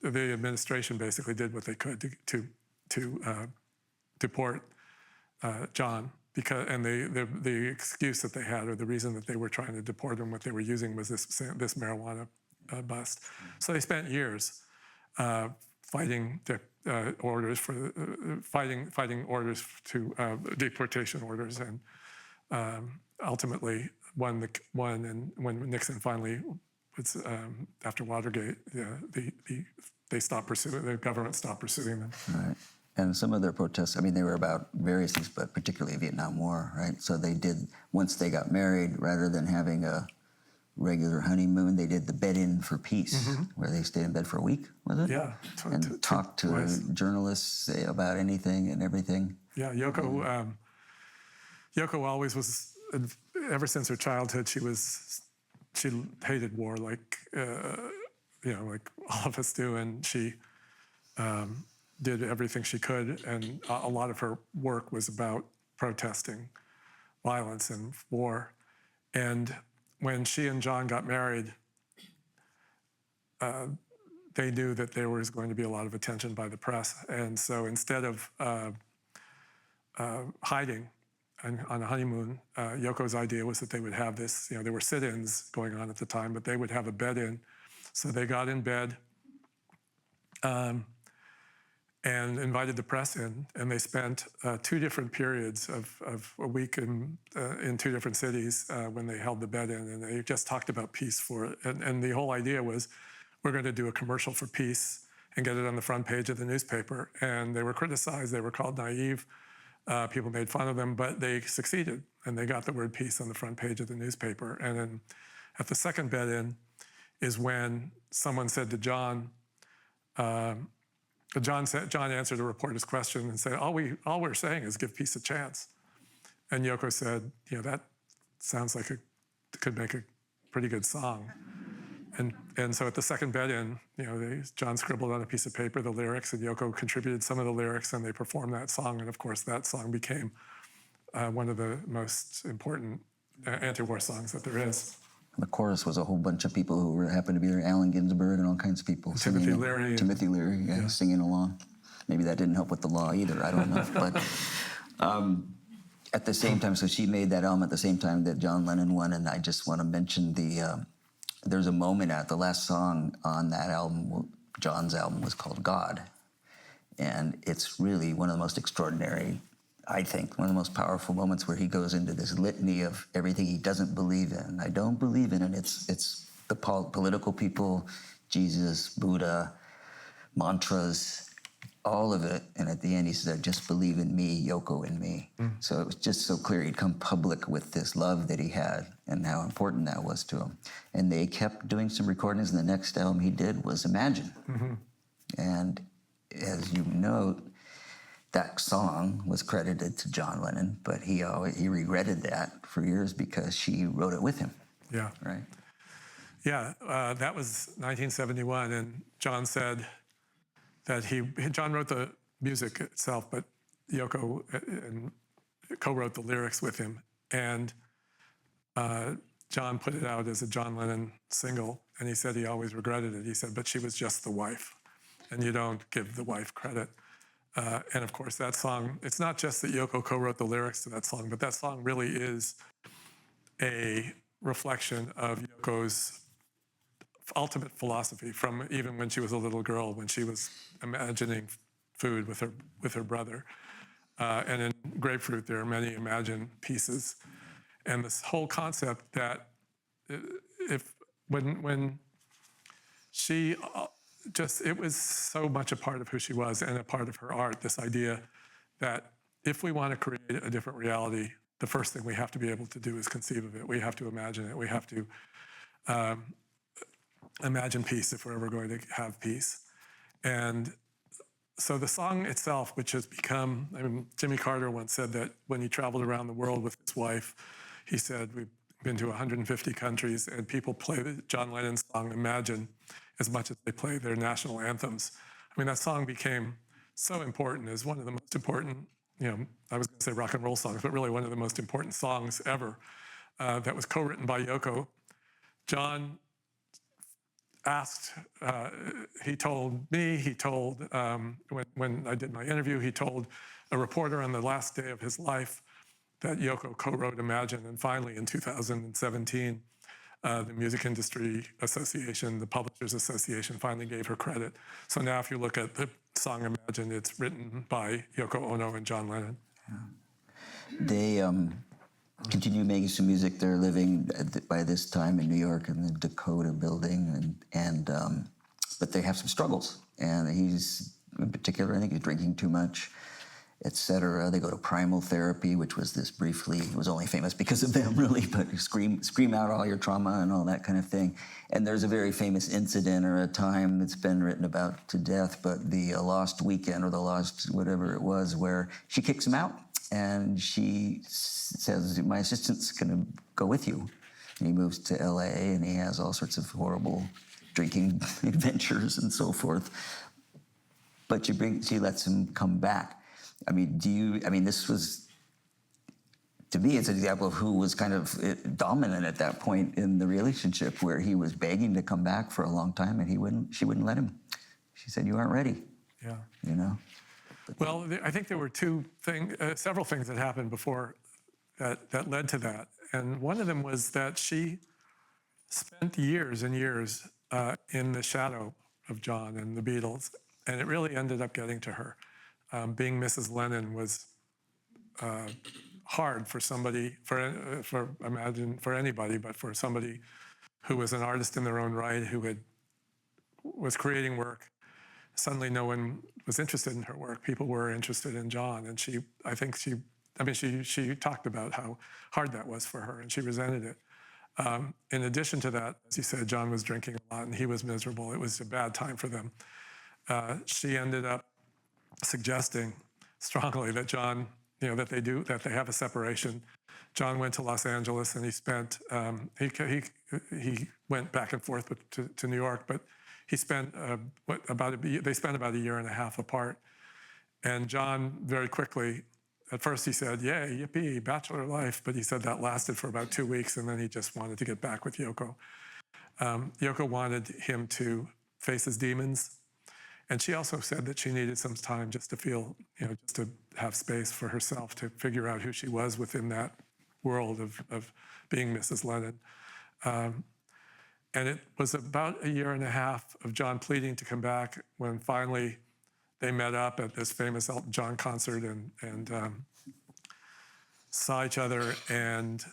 the administration basically did what they could to deport John, and the excuse that they had, or the reason that they were trying to deport him, what they were using was this marijuana bust. So they spent years fighting orders to deportation orders, and ultimately won. And when Nixon finally was after Watergate, they stopped pursuing. The government stopped pursuing them. Right. And some of their protests, I mean, they were about various things, but particularly Vietnam War, right? So they did, once they got married, rather than having a regular honeymoon, they did the bed-in for peace, where they stayed in bed for a week, was it? Yeah. And talked to journalists about anything and everything. Yeah, Yoko always was, ever since her childhood, she hated war, like like all of us do, and she did everything she could, and a lot of her work was about protesting violence and war. And when she and John got married, they knew that there was going to be a lot of attention by the press. And so instead of hiding on a honeymoon, Yoko's idea was that they would have this, there were sit-ins going on at the time, but they would have a bed-in. So they got in bed and invited the press in, and they spent 2 different periods of a week in 2 different cities when they held the bed-in, and they just talked about peace for it. And the whole idea was, we're going to do a commercial for peace and get it on the front page of the newspaper. And they were criticized, they were called naive, people made fun of them, but they succeeded, and they got the word peace on the front page of the newspaper. And then at the second bed-in is when someone said to John, John answered a reporter's question and said, all we're saying is give peace a chance. And Yoko said, that sounds like it could make a pretty good song. And so at the second bed-in, John scribbled on a piece of paper the lyrics, and Yoko contributed some of the lyrics, and they performed that song. And of course, that song became one of the most important anti-war songs that there is. The chorus was a whole bunch of people who happened to be there, Allen Ginsberg and all kinds of people. Timothy Leary. Timothy Leary, yeah, singing along. Maybe that didn't help with the law either, I don't know. But at the same time, so she made that album at the same time that John Lennon won, and I just want to mention there's a moment the last song on that album, John's album, was called God. And it's really one of the most extraordinary, I think, one of the most powerful moments where he goes into this litany of everything he doesn't believe in. I don't believe in it. It's the political people, Jesus, Buddha, mantras, all of it. And at the end he said, just believe in me, Yoko and me. So it was just so clear he'd come public with this love that he had and how important that was to him. And they kept doing some recordings, and the next album he did was Imagine. And as you know, that song was credited to John Lennon, but he regretted that for years because she wrote it with him. Yeah. Right? Yeah, that was 1971, and John said that John wrote the music itself, but Yoko co-wrote the lyrics with him. And John put it out as a John Lennon single, and he said he always regretted it. He said, but she was just the wife, and you don't give the wife credit. And of course, that song, it's not just that Yoko co-wrote the lyrics to that song, but that song really is a reflection of Yoko's ultimate philosophy from even when she was a little girl, when she was imagining food with her brother. And in Grapefruit, there are many imagined pieces. And this whole concept that when she it was so much a part of who she was and a part of her art, this idea that if we want to create a different reality, the first thing we have to be able to do is conceive of it. We have to imagine it. We have to imagine peace if we're ever going to have peace. And so the song itself, which has become, I mean, Jimmy Carter once said that when he traveled around the world with his wife, he said, we've been to 150 countries and people play the John Lennon song, Imagine, as much as they play their national anthems. I mean, that song became so important as one of the most important, I was going to say rock and roll songs, but really one of the most important songs ever that was co-written by Yoko. John asked, he told me, when I did my interview, he told a reporter on the last day of his life that Yoko co-wrote Imagine. And finally, in 2017, the Music Industry Association, the Publishers Association, finally gave her credit. So now if you look at the song Imagine, it's written by Yoko Ono and John Lennon. Yeah. They continue making some music. They're living by this time in New York in the Dakota building, but they have some struggles. And he's, in particular, I think he's drinking too much, etc. They go to primal therapy, which was this briefly, it was only famous because of them, really, but scream out all your trauma and all that kind of thing. And there's a very famous incident or a time that's been written about to death, but the lost weekend or the lost whatever it was, where she kicks him out and she says, my assistant's gonna go with you. And he moves to LA and he has all sorts of horrible drinking adventures and so forth. But she lets him come back. I mean, this was, to me, it's an example of who was kind of dominant at that point in the relationship, where he was begging to come back for a long time and she wouldn't let him. She said, you aren't ready. Yeah. Well, I think there were several things that happened before that led to that. And one of them was that she spent years and years in the shadow of John and the Beatles, and it really ended up getting to her. Being Mrs. Lennon was hard for somebody, for anybody, but for somebody who was an artist in their own right, who was creating work. Suddenly, no one was interested in her work. People were interested in John, and she talked about how hard that was for her, and she resented it. In addition to that, as you said, John was drinking a lot, and he was miserable. It was a bad time for them. She ended up suggesting strongly that John, that they have a separation. John went to Los Angeles and he spent, he went back and forth to New York, but he spent they spent about a year and a half apart. And John very quickly, at first he said, yay, yippee, bachelor life, but he said that lasted for about 2 weeks and then he just wanted to get back with Yoko. Yoko wanted him to face his demons. And she also said that she needed some time just to feel, just to have space for herself to figure out who she was within that world of being Mrs. Lennon. And it was about a year and a half of John pleading to come back when finally they met up at this famous Elton John concert and saw each other and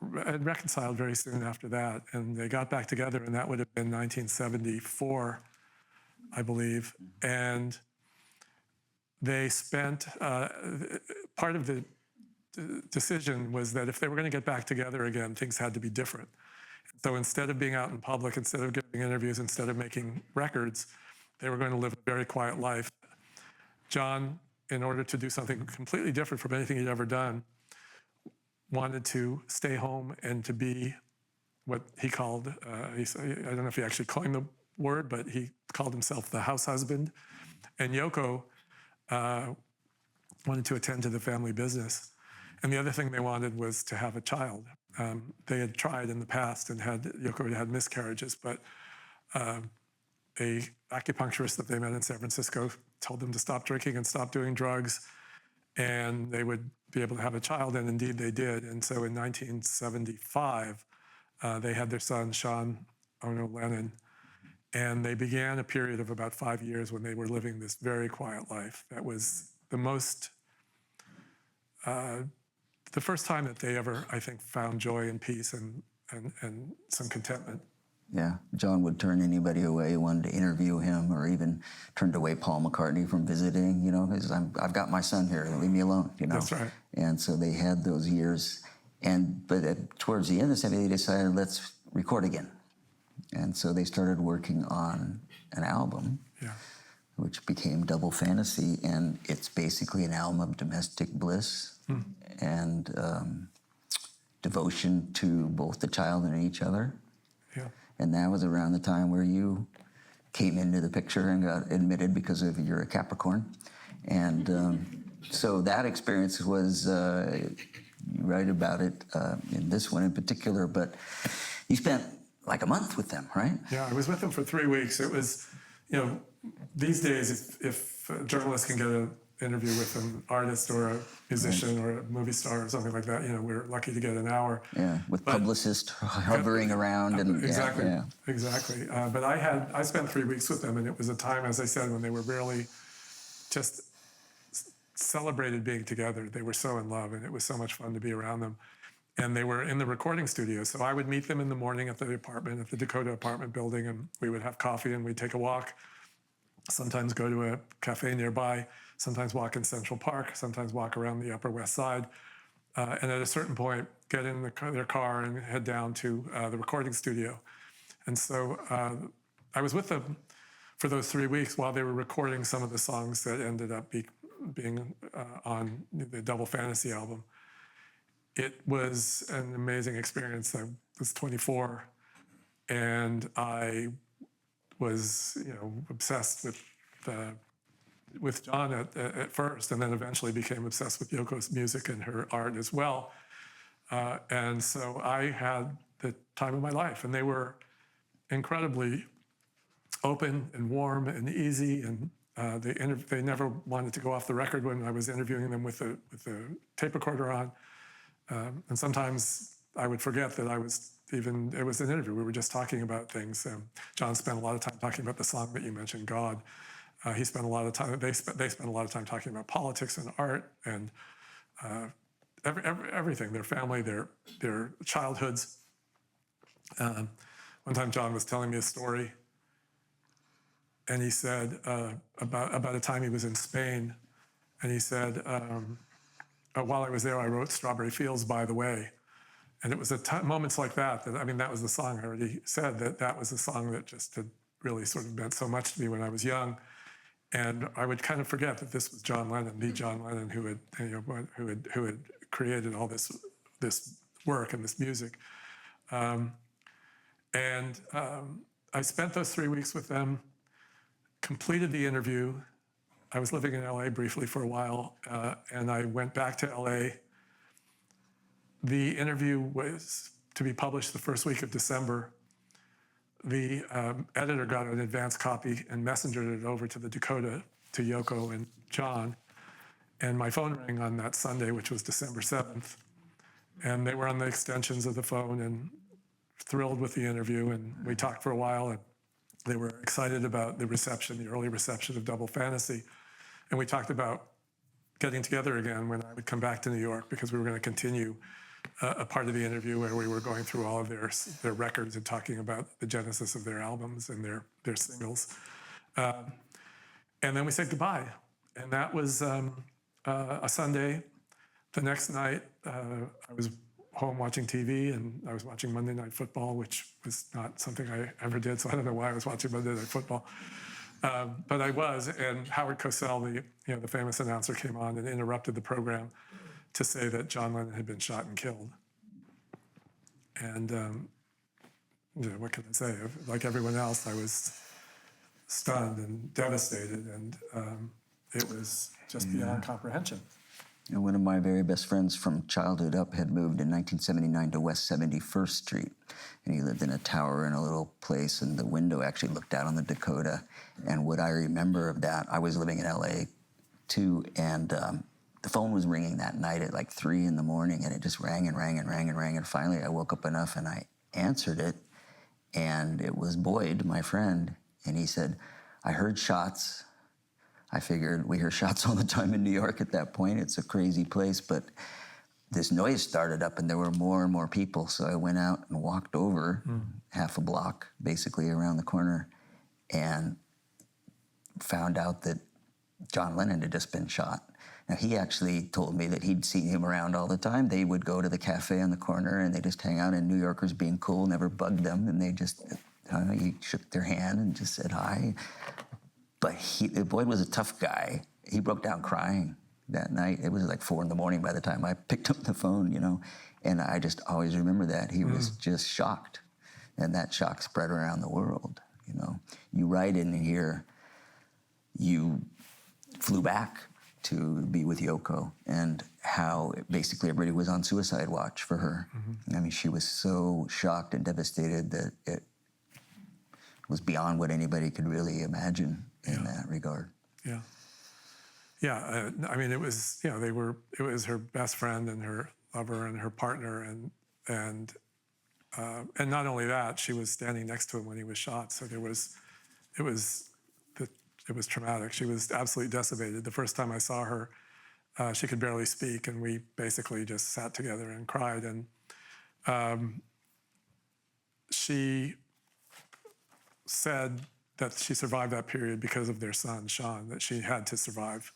reconciled very soon after that. And they got back together, and that would have been 1974. I believe, and they spent, part of the decision was that if they were going to get back together again, things had to be different. So instead of being out in public, instead of giving interviews, instead of making records, they were going to live a very quiet life. John, in order to do something completely different from anything he'd ever done, wanted to stay home and to be what he called, I don't know if he actually coined the word, but he called himself the house husband. And Yoko wanted to attend to the family business. And the other thing they wanted was to have a child. They had tried in the past and Yoko had miscarriages, but a acupuncturist that they met in San Francisco told them to stop drinking and stop doing drugs, and they would be able to have a child, and indeed they did. And so in 1975, they had their son, Sean Ono, Lennon. And they began a period of about 5 years when they were living this very quiet life. That was the first time that they ever, I think, found joy and peace and some contentment. Yeah, John would turn anybody away who wanted to interview him, or even turned away Paul McCartney from visiting, because I've got my son here, leave me alone, That's right. And so they had those years, but towards the end of the 70s, they decided, let's record again. And so they started working on an album, which became Double Fantasy, and it's basically an album of domestic bliss and devotion to both the child and each other. Yeah. And that was around the time where you came into the picture and got admitted because of you're a Capricorn. And so that experience was, you write about it in this one in particular, but you spent like a month with them, right? Yeah, I was with them for 3 weeks. It was, these days, if a journalist can get an interview with an artist or a musician or a movie star or something like that, we're lucky to get an hour. Yeah, with publicists hovering around. And exactly, yeah. exactly. But I spent 3 weeks with them, and it was a time, as I said, when they were really just celebrated being together. They were so in love, and it was so much fun to be around them. And they were in the recording studio. So I would meet them in the morning at the apartment, at the Dakota apartment building, and we would have coffee and we'd take a walk, sometimes go to a cafe nearby, sometimes walk in Central Park, sometimes walk around the Upper West Side. And at a certain point, get in their car and head down to the recording studio. And so I was with them for those 3 weeks while they were recording some of the songs that ended up being on the Double Fantasy album. It was an amazing experience. I was 24, and I was, obsessed with John at first, and then eventually became obsessed with Yoko's music and her art as well. And so I had the time of my life, and they were incredibly open and warm and easy, and they never wanted to go off the record when I was interviewing them with the tape recorder on. And sometimes I would forget that it was an interview. We were just talking about things. John spent a lot of time talking about the song that you mentioned, God. They spent a lot of time talking about politics and art and everything, their family, their childhoods. One time John was telling me a story, and he said about a time he was in Spain, and he said, while I was there, I wrote Strawberry Fields, By the Way. And it was moments like that that was the song. I already said that was the song that just had really sort of meant so much to me when I was young. And I would kind of forget that this was John Lennon, the John Lennon who had created all this work and this music. I spent those 3 weeks with them, completed the interview. I was living in LA briefly for a while, and I went back to LA. The interview was to be published the first week of December. The editor got an advance copy and messengered it over to the Dakota, to Yoko and John. And my phone rang on that Sunday, which was December 7th. And they were on the extensions of the phone and thrilled with the interview. And we talked for a while, and they were excited about the early reception of Double Fantasy. And we talked about getting together again when I would come back to New York, because we were going to continue a part of the interview where we were going through all of their records and talking about the genesis of their albums and their singles. And then we said goodbye. And that was a Sunday. The next night, I was home watching TV, and I was watching Monday Night Football, which was not something I ever did, so I don't know why I was watching Monday Night Football. But I was, and Howard Cosell, the famous announcer, came on and interrupted the program to say that John Lennon had been shot and killed. And what can I say? Like everyone else, I was stunned and devastated, and it was just beyond comprehension. And one of my very best friends from childhood up had moved in 1979 to West 71st Street. And he lived in a tower in a little place, and the window actually looked out on the Dakota. And what I remember of that, I was living in LA too, and the phone was ringing that night at like 3 a.m, and it just rang and rang and rang and rang. And finally I woke up enough and I answered it. And it was Boyd, my friend, and he said, I heard shots. I figured we hear shots all the time in New York at that point. It's a crazy place, but this noise started up and there were more and more people. So I went out and walked over half a block, basically around the corner, and found out that John Lennon had just been shot. Now, he actually told me that he'd seen him around all the time. They would go to the cafe on the corner and they just hang out, and New Yorkers being cool never bugged them, and they just, he shook their hand and just said hi. But Boyd was a tough guy. He broke down crying that night. It was like 4 a.m. by the time I picked up the phone, and I just always remember that. He was just shocked, and that shock spread around the world, You write in here, you flew back to be with Yoko, and how basically everybody was on suicide watch for her. I mean, she was so shocked and devastated that it was beyond what anybody could really imagine in that regard. Yeah. Yeah, I mean, it was, it was her best friend and her lover and her partner, and not only that, she was standing next to him when he was shot. So it was traumatic. She was absolutely decimated. The first time I saw her, she could barely speak, and we basically just sat together and cried. And she said that she survived that period because of their son, Sean, that she had to survive.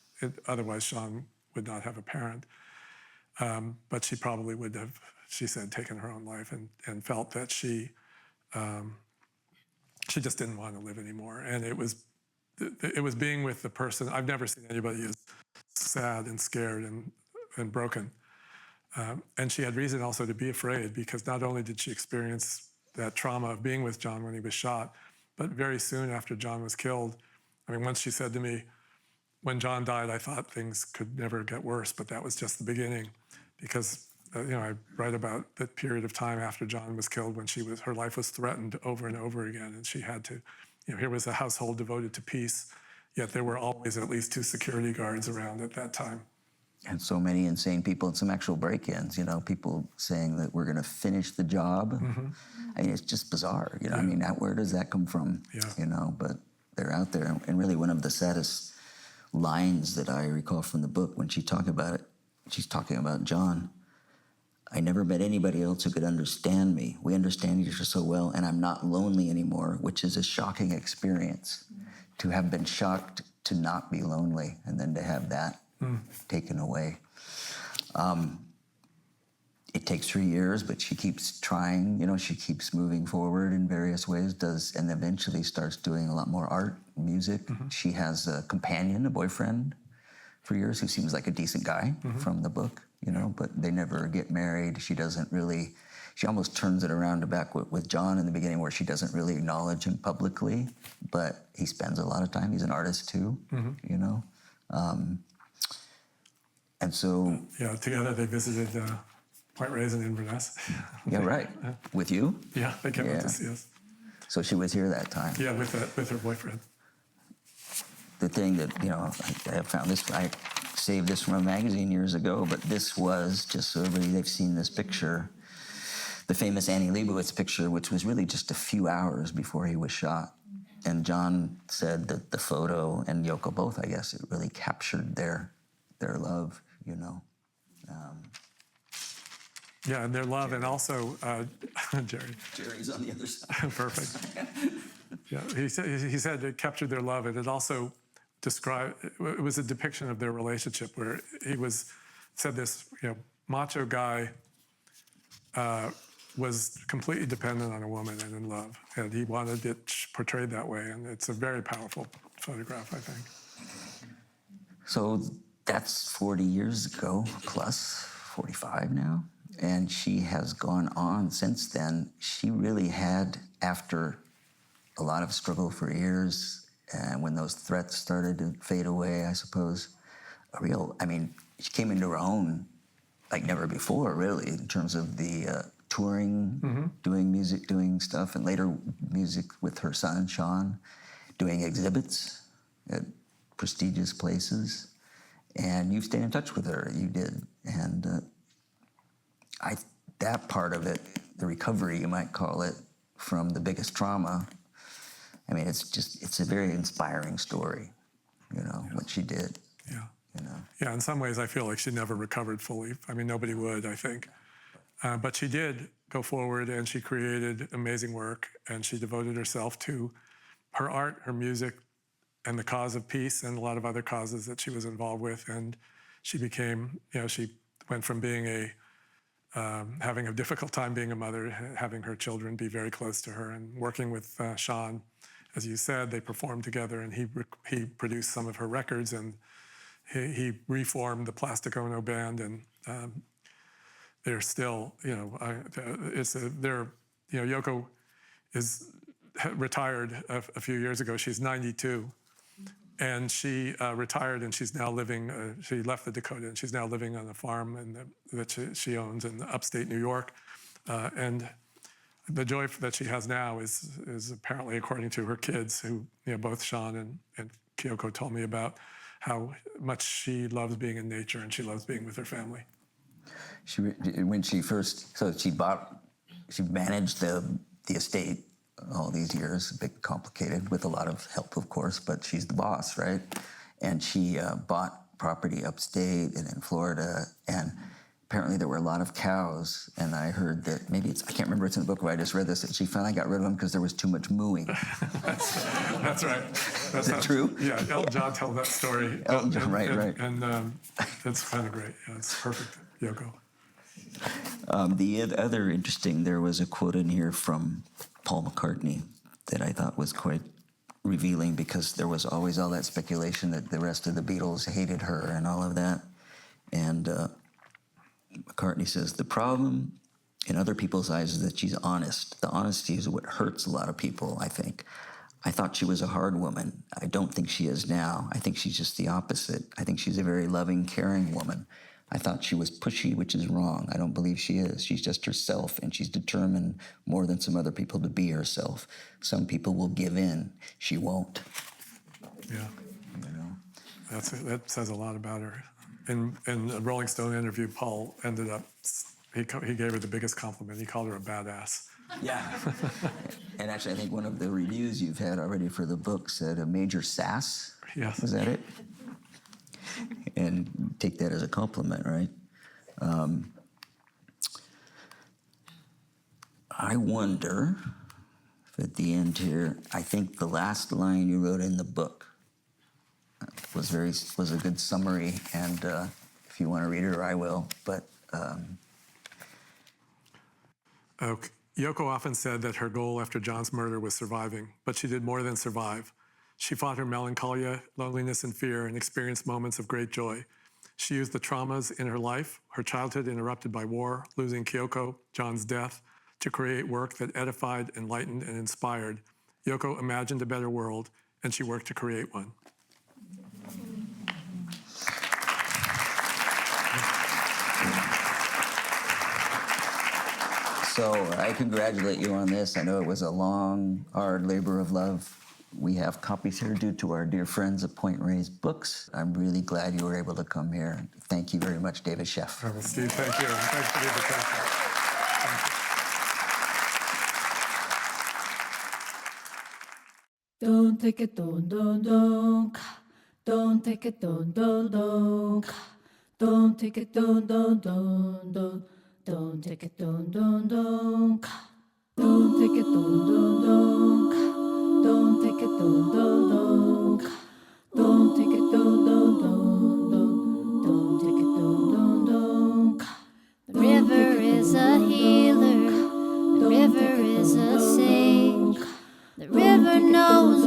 Otherwise, Sean would not have a parent. But she probably would have, she said, taken her own life, and felt that she just didn't want to live anymore. And it was being with the person. I've never seen anybody as sad and scared and broken. And she had reason also to be afraid, because not only did she experience that trauma of being with John when he was shot, but very soon after John was killed, I mean, once she said to me, when John died, I thought things could never get worse, but that was just the beginning. Because, I write about the period of time after John was killed when her life was threatened over and over again, and she had to, here was a household devoted to peace, yet there were always at least 2 security guards around at that time. And so many insane people, and some actual break-ins, people saying that we're going to finish the job. I mean, it's just bizarre, I mean, where does that come from? But they're out there. And really one of the saddest lines that I recall from the book, when she talked about it, she's talking about John. I never met anybody else who could understand me. We understand each other so well, and I'm not lonely anymore, which is a shocking experience. To have been shocked to not be lonely, and then to have that taken away. It takes 3 years, but she keeps trying, she keeps moving forward in various ways, and eventually starts doing a lot more art, music. She has a companion, a boyfriend for years, who seems like a decent guy from the book, but they never get married. She almost turns it around to back with John in the beginning, where she doesn't really acknowledge him publicly, but he spends a lot of time. He's an artist too, and so... Yeah, together they visited Point Reyes in Inverness. Yeah, right. With you? Yeah, they came out to see us. So she was here that time. Yeah, with her boyfriend. The thing that, I have found this, I saved this from a magazine years ago, but this was, just so they've seen this picture, the famous Annie Leibovitz picture, which was really just a few hours before he was shot. And John said that the photo, and Yoko both, I guess, it really captured their love, Yeah, and their love, and also Jerry. Jerry's on the other side. Perfect. Yeah, he said it captured their love, and it also it was a depiction of their relationship, where he said this, macho guy was completely dependent on a woman and in love, and he wanted it portrayed that way, and it's a very powerful photograph, I think. So that's 40 years ago, plus 45 now. And she has gone on since then. She really had, after a lot of struggle for years, and when those threats started to fade away, I suppose, she came into her own like never before, really, in terms of the touring, doing music, doing stuff, and later music with her son, Sean, doing exhibits at prestigious places. And you've stayed in touch with her, you did. And that part of it, the recovery, you might call it, from the biggest trauma. I mean, it's a very inspiring story, what she did. Yeah. You know. Yeah, in some ways, I feel like she never recovered fully. I mean, nobody would, I think. But she did go forward, and she created amazing work, and she devoted herself to her art, her music, and the cause of peace, and a lot of other causes that she was involved with. And she became, she went from being having a difficult time being a mother, having her children be very close to her, and working with Sean. As you said, they performed together, and he produced some of her records, and he reformed the Plastic Ono band, and they're still, Yoko is retired a few years ago. She's 92, and she retired, and she's now living. She left the Dakota, and she's now living on a farm that she owns in upstate New York, and the joy that she has now is apparently, according to her kids, who both Sean and Kyoko told me about, how much she loves being in nature and she loves being with her family. She managed the estate all these years, a bit complicated with a lot of help, of course, but she's the boss, right? And she bought property upstate and in Florida, and apparently there were a lot of cows, and I heard that I can't remember, it's in the book where I just read this, that she finally got rid of them because there was too much mooing. That's right. Is that true? Yeah, Elton John told that story. Elton John, right. And it's kind of great. Yeah, it's perfect, Yoko. The other interesting, there was a quote in here from Paul McCartney that I thought was quite revealing, because there was always all that speculation that the rest of the Beatles hated her and all of that. And McCartney says, the problem in other people's eyes is that she's honest. The honesty is what hurts a lot of people, I think. I thought she was a hard woman. I don't think she is now. I think she's just the opposite. I think she's a very loving, caring woman. I thought she was pushy, which is wrong. I don't believe she is. She's just herself, and she's determined more than some other people to be herself. Some people will give in. She won't. Yeah. That says a lot about her. In a Rolling Stone interview, Paul ended up, he gave her the biggest compliment. He called her a badass. Yeah. And actually, I think one of the reviews you've had already for the book said a major sass. Yes. Was that it? And take that as a compliment, right? I wonder if at the end here, I think the last line you wrote in the book was a good summary, and if you want to read it, or I will, but... Yoko often said that her goal after John's murder was surviving, but she did more than survive. She fought her melancholia, loneliness, and fear, and experienced moments of great joy. She used the traumas in her life, her childhood interrupted by war, losing Kyoko, John's death, to create work that edified, enlightened, and inspired. Yoko imagined a better world, and she worked to create one. So I congratulate you on this. I know it was a long, hard labor of love. We have copies here due to our dear friends at Point Reyes Books. I'm really glad you were able to come here. Thank you very much, David Sheff. Well, Steve, thank you. Thanks for the invitation. Don't take it, don't. Don't take it, don't. Don't take it, don't. Don't take it, don't. Don't take it, don't. Don't take it, don't. Don't take it, don't take it, don't. The river is a healer. The river is a sage. The river knows